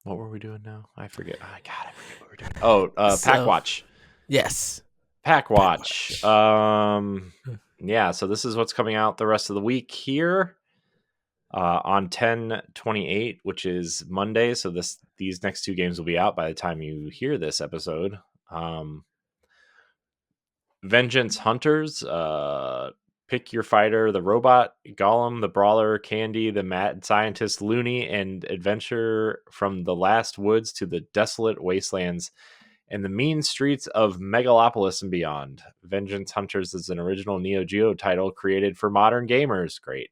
What were we doing now? I forget. Oh, God, I forget what we're doing. Oh, Pack Watch. Yes. Pack Watch. Yeah, so this is what's coming out the rest of the week here. On 10/28, which is Monday. So these next two games will be out by the time you hear this episode. Vengeance Hunters, Pick Your Fighter, the Robot, Gollum, the Brawler, Candy, the Mad Scientist, Looney, and Adventure from the Last Woods to the Desolate Wastelands and the mean streets of Megalopolis and beyond. Vengeance Hunters is an original Neo Geo title created for modern gamers. Great.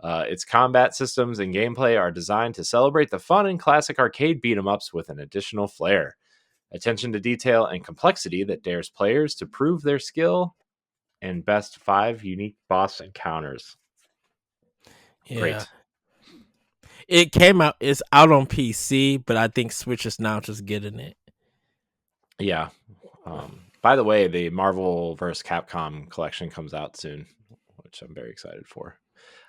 Its combat systems and gameplay are designed to celebrate the fun and classic arcade beat-em-ups with an additional flair. Attention to detail and complexity that dares players to prove their skill, and best 5 unique boss encounters. Yeah. Great. It came out. It's out on PC, but I think Switch is now just getting it. Yeah. By the way, the Marvel vs. Capcom collection comes out soon, which I'm very excited for.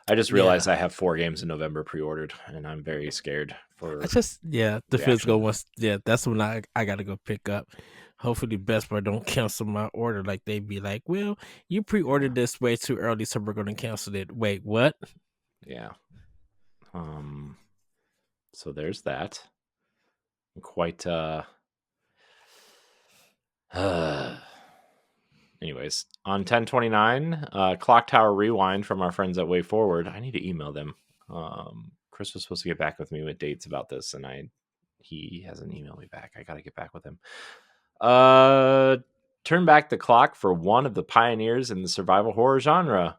I just realized I have 4 games in November pre-ordered, and I'm very scared for. The physical ones. Yeah, that's when I gotta go pick up. Hopefully, Best Buy don't cancel my order. Like they be like, "Well, you pre-ordered this way too early, so we're gonna cancel it." Wait, what? Yeah. So there's that. Quite. Anyways, on 10/29, Clock Tower Rewind from our friends at Way Forward. I need to email them. Chris was supposed to get back with me with dates about this, and he hasn't emailed me back. I got to get back with him. Turn back the clock for one of the pioneers in the survival horror genre.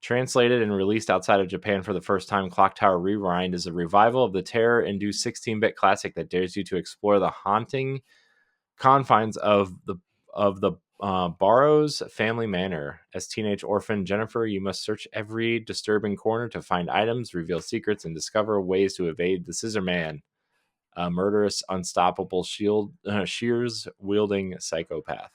Translated and released outside of Japan for the first time, Clock Tower Rewind is a revival of the terror-induced 16-bit classic that dares you to explore the haunting confines of the Barrow's family manor. As teenage orphan Jennifer, you must search every disturbing corner to find items, reveal secrets, and discover ways to evade the Scissor Man, a murderous, unstoppable shears wielding psychopath.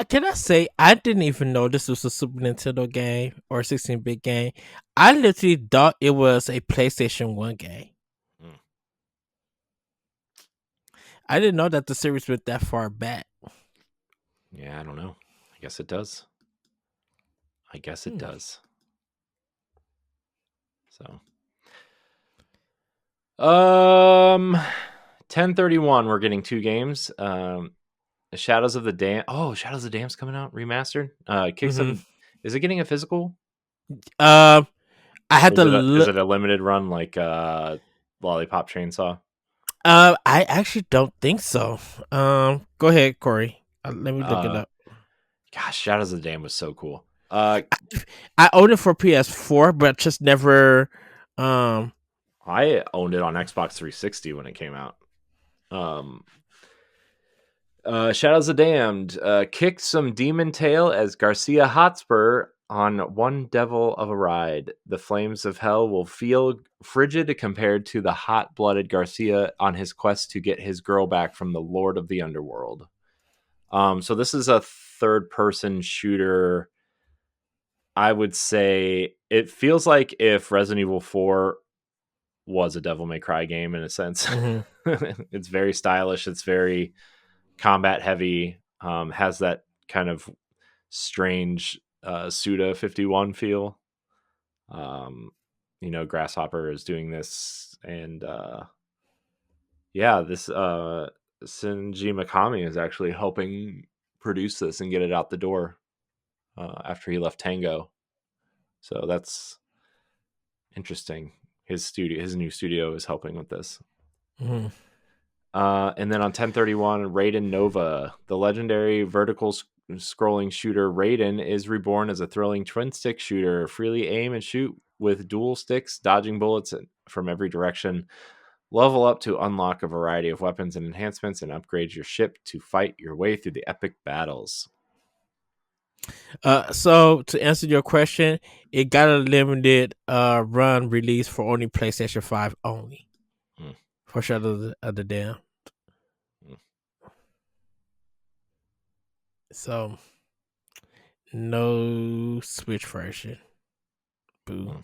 Can I say I didn't even know this was a Super Nintendo game or a 16-bit game. I literally thought it was a PlayStation 1 game. I didn't know that the series went that far back. Yeah, I don't know. I guess it does. So, 10/31, we're getting 2 games. Shadows of the Dam. Oh, Shadows of the Dam's coming out remastered. Is it getting a physical? I had to Is it a limited run like Lollipop Chainsaw? I actually don't think so. Go ahead, Corey. Let me look it up. Gosh, Shadows of the Dam was so cool. I owned it for PS4, but just never. I owned it on Xbox 360 when it came out. Shadows of the Damned kicked some demon tail as Garcia Hotspur on one devil of a ride. The flames of hell will feel frigid compared to the hot-blooded Garcia on his quest to get his girl back from the Lord of the Underworld. So this is a third-person shooter. I would say it feels like if Resident Evil 4 was a Devil May Cry game in a sense. Mm-hmm. It's very stylish. It's very combat heavy. Has that kind of strange Suda 51 feel. Grasshopper is doing this, and this Shinji Mikami is actually helping produce this and get it out the door after he left Tango. So that's interesting. His new studio is helping with this. Mm-hmm. And then on 1031, Raiden Nova, the legendary vertical scrolling shooter Raiden is reborn as a thrilling twin stick shooter. Freely aim and shoot with dual sticks, dodging bullets from every direction. Level up to unlock a variety of weapons and enhancements and upgrade your ship to fight your way through the epic battles. So to answer your question, it got a limited run release for only PlayStation 5 only. Hmm. For Shadow of the Dam. So no Switch version. Boo.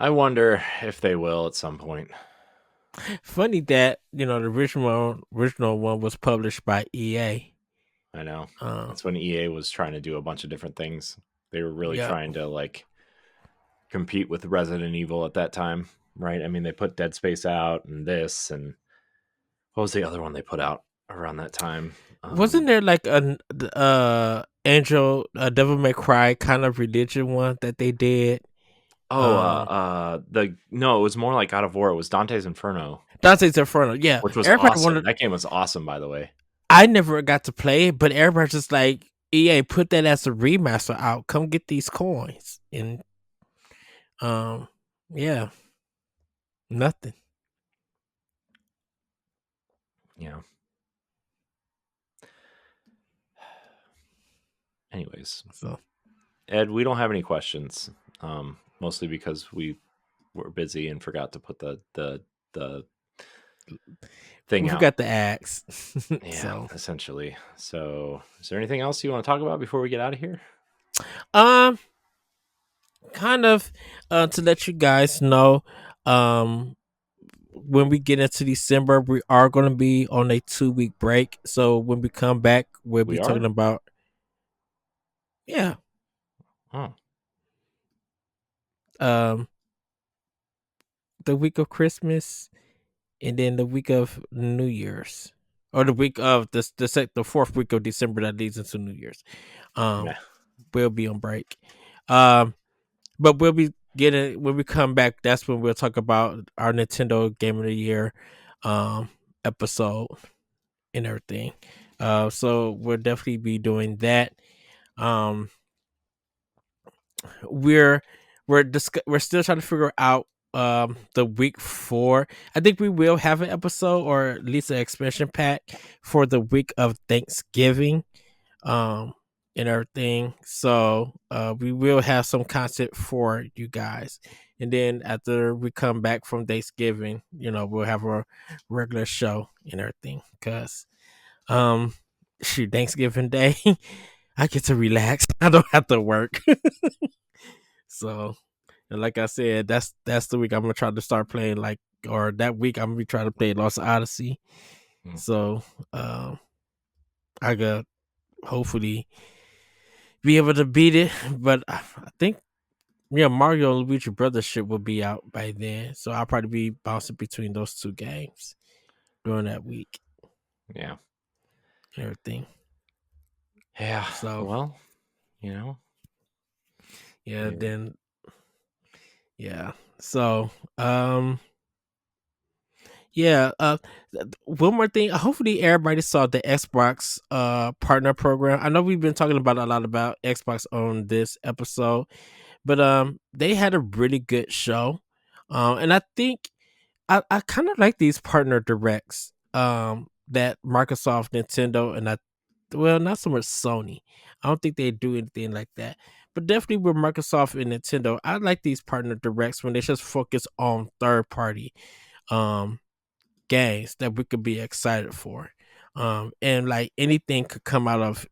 I wonder if they will at some point. Funny that the original one was published by EA. I know. That's when EA was trying to do a bunch of different things. They were really trying to like compete with Resident Evil at that time, right? I mean, they put Dead Space out and this, and what was the other one they put out around that time? Wasn't there like a Angel Devil May Cry kind of religion one that they did? It was more like God of War. It was Dante's Inferno. Dante's Inferno, yeah. Which was Everybody awesome. That game was awesome, by the way. I never got to play it, but everybody's just like, EA, put that as a remaster out. Come get these coins. And yeah. Nothing. Yeah. Anyways. So Ed, we don't have any questions. Mostly because we were busy and forgot to put the thing we out. forgot the axe. Yeah, essentially. So is there anything else you want to talk about before we get out of here? Kind of to let you guys know, when we get into December, we are going to be on a 2-week break. So when we come back, we'll be talking about the week of Christmas and then the week of New Year's, or the week of the fourth week of December that leads into New Year's. We'll be on break. But we'll be getting, when we come back, that's when we'll talk about our Nintendo Game of the Year episode and everything. So we'll definitely be doing that. We're still trying to figure out the week 4. I think we will have an episode or at least an expansion pack for the week of Thanksgiving and everything. So we will have some content for you guys. And then after we come back from Thanksgiving, we'll have a regular show and everything. Cause Thanksgiving Day, I get to relax. I don't have to work. So, and like I said, that's the week I'm gonna try to start playing, or that week I'm gonna be trying to play Lost Odyssey. So I got hopefully be able to beat it. But I think Mario and Luigi Brothers shit will be out by then. So I'll probably be bouncing between those 2 games during that week. Yeah. Everything. Yeah. So well, yeah, then yeah. So yeah, one more thing. Hopefully everybody saw the Xbox partner program. I know we've been talking about a lot about Xbox on this episode, but they had a really good show. And I think I kind of like these partner directs that Microsoft, Nintendo, and not so much Sony. I don't think they do anything like that. But definitely with Microsoft and Nintendo, I like these partner directs when they just focus on third party games that we could be excited for. And like anything could come out of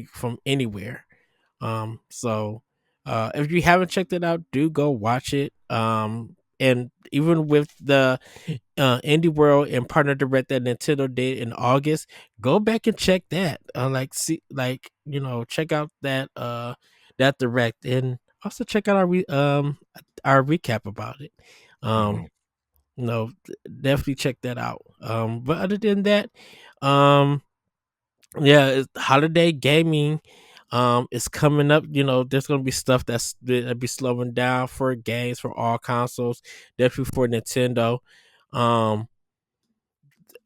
from anywhere. So if you haven't checked it out, do go watch it. And even with the Indie World and partner direct that Nintendo did in August, go back and check that. Check out that direct, and also check out our recap about it. Definitely check that out. But other than that, Yeah, holiday gaming is coming up. There's gonna be stuff that'll be slowing down for games for all consoles, definitely for Nintendo. Um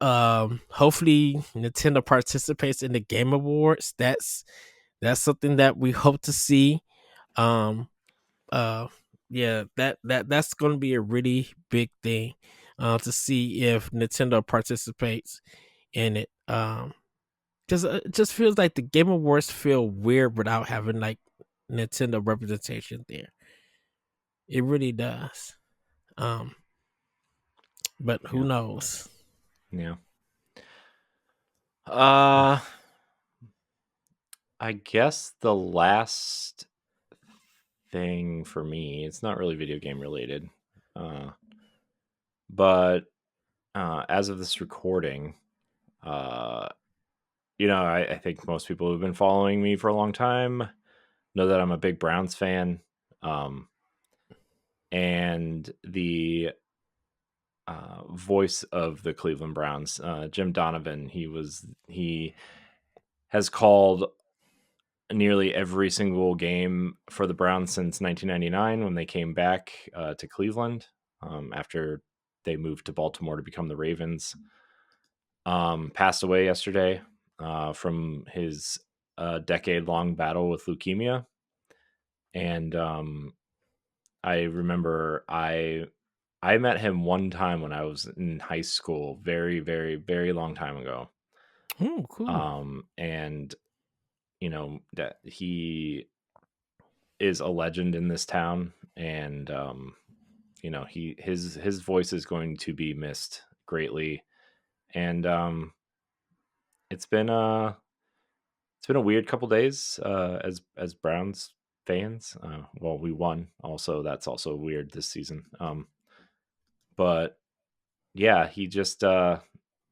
Hopefully Nintendo participates in the Game Awards. That's something that we hope to see. Um uh yeah, that's gonna be a really big thing to see if Nintendo participates in it. Because it just feels like the Game Awards feel weird without having like Nintendo representation there. It really does. Um, but who Yeah. knows? Yeah. Uh, I guess the last thing for me, it's not really video game related, uh, but as of this recording, uh, I think most people who've been following me for a long time know that I'm a big Browns fan. Um, and the voice of the Cleveland Browns, Jim Donovan, he has called nearly every single game for the Browns since 1999 when they came back to Cleveland after they moved to Baltimore to become the Ravens. Passed away yesterday from his decade-long battle with leukemia. And I remember I met him one time when I was in high school, very, very, very long time ago. Oh, cool. And that he is a legend in this town, and his voice is going to be missed greatly. And it's been a weird couple days as Browns fans. Well, we won, also that's also weird this season. But yeah, he just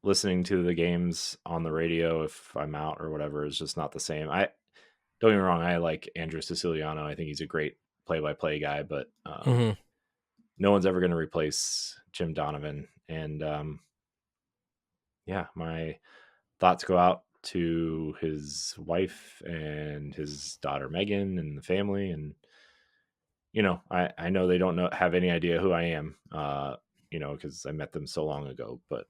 listening to the games on the radio if I'm out or whatever is just not the same. I don't get me wrong, I like Andrew Siciliano. I think he's a great play-by-play guy, but Hmm. no one's ever going to replace Jim Donovan. And yeah, my thoughts go out to his wife and his daughter Megan and the family. And I know they don't have any idea who I am, because I met them so long ago, but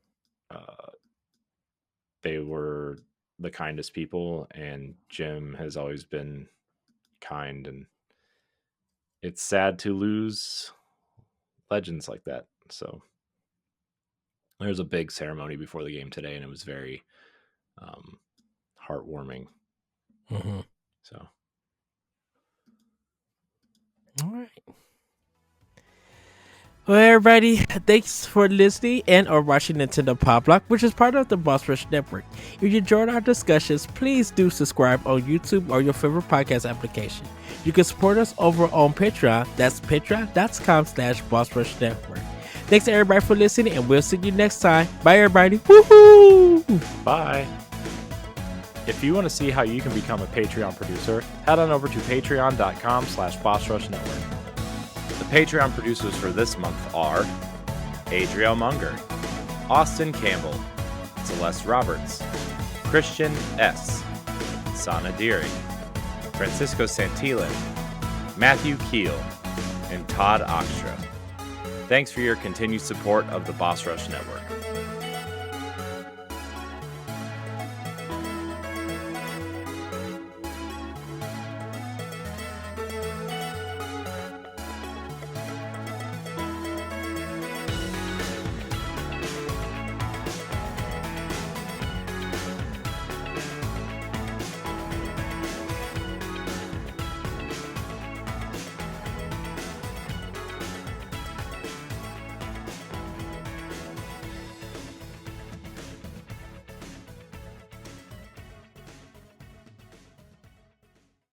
they were the kindest people, and Jim has always been kind, and it's sad to lose legends like that. So there was a big ceremony before the game today, and it was very um, heartwarming. Hmm. So All right. Well, everybody, thanks for listening and or watching Nintendo Pop Block, which is part of the Boss Rush Network. If you enjoyed our discussions, please do subscribe on YouTube or your favorite podcast application. You can support us over on Patreon. That's patreon.com/Boss Rush Network. Thanks everybody for listening, and we'll see you next time. Bye, everybody. Woohoo! bye. If you want to see how you can become a Patreon producer, head on over to patreon.com/Boss Rush Network. The Patreon producers for this month are Adriel Munger, Austin Campbell, Celeste Roberts, Christian S., Sana Deary, Francisco Santillan, Matthew Keel, and Todd Oxtra. Thanks for your continued support of the Boss Rush Network.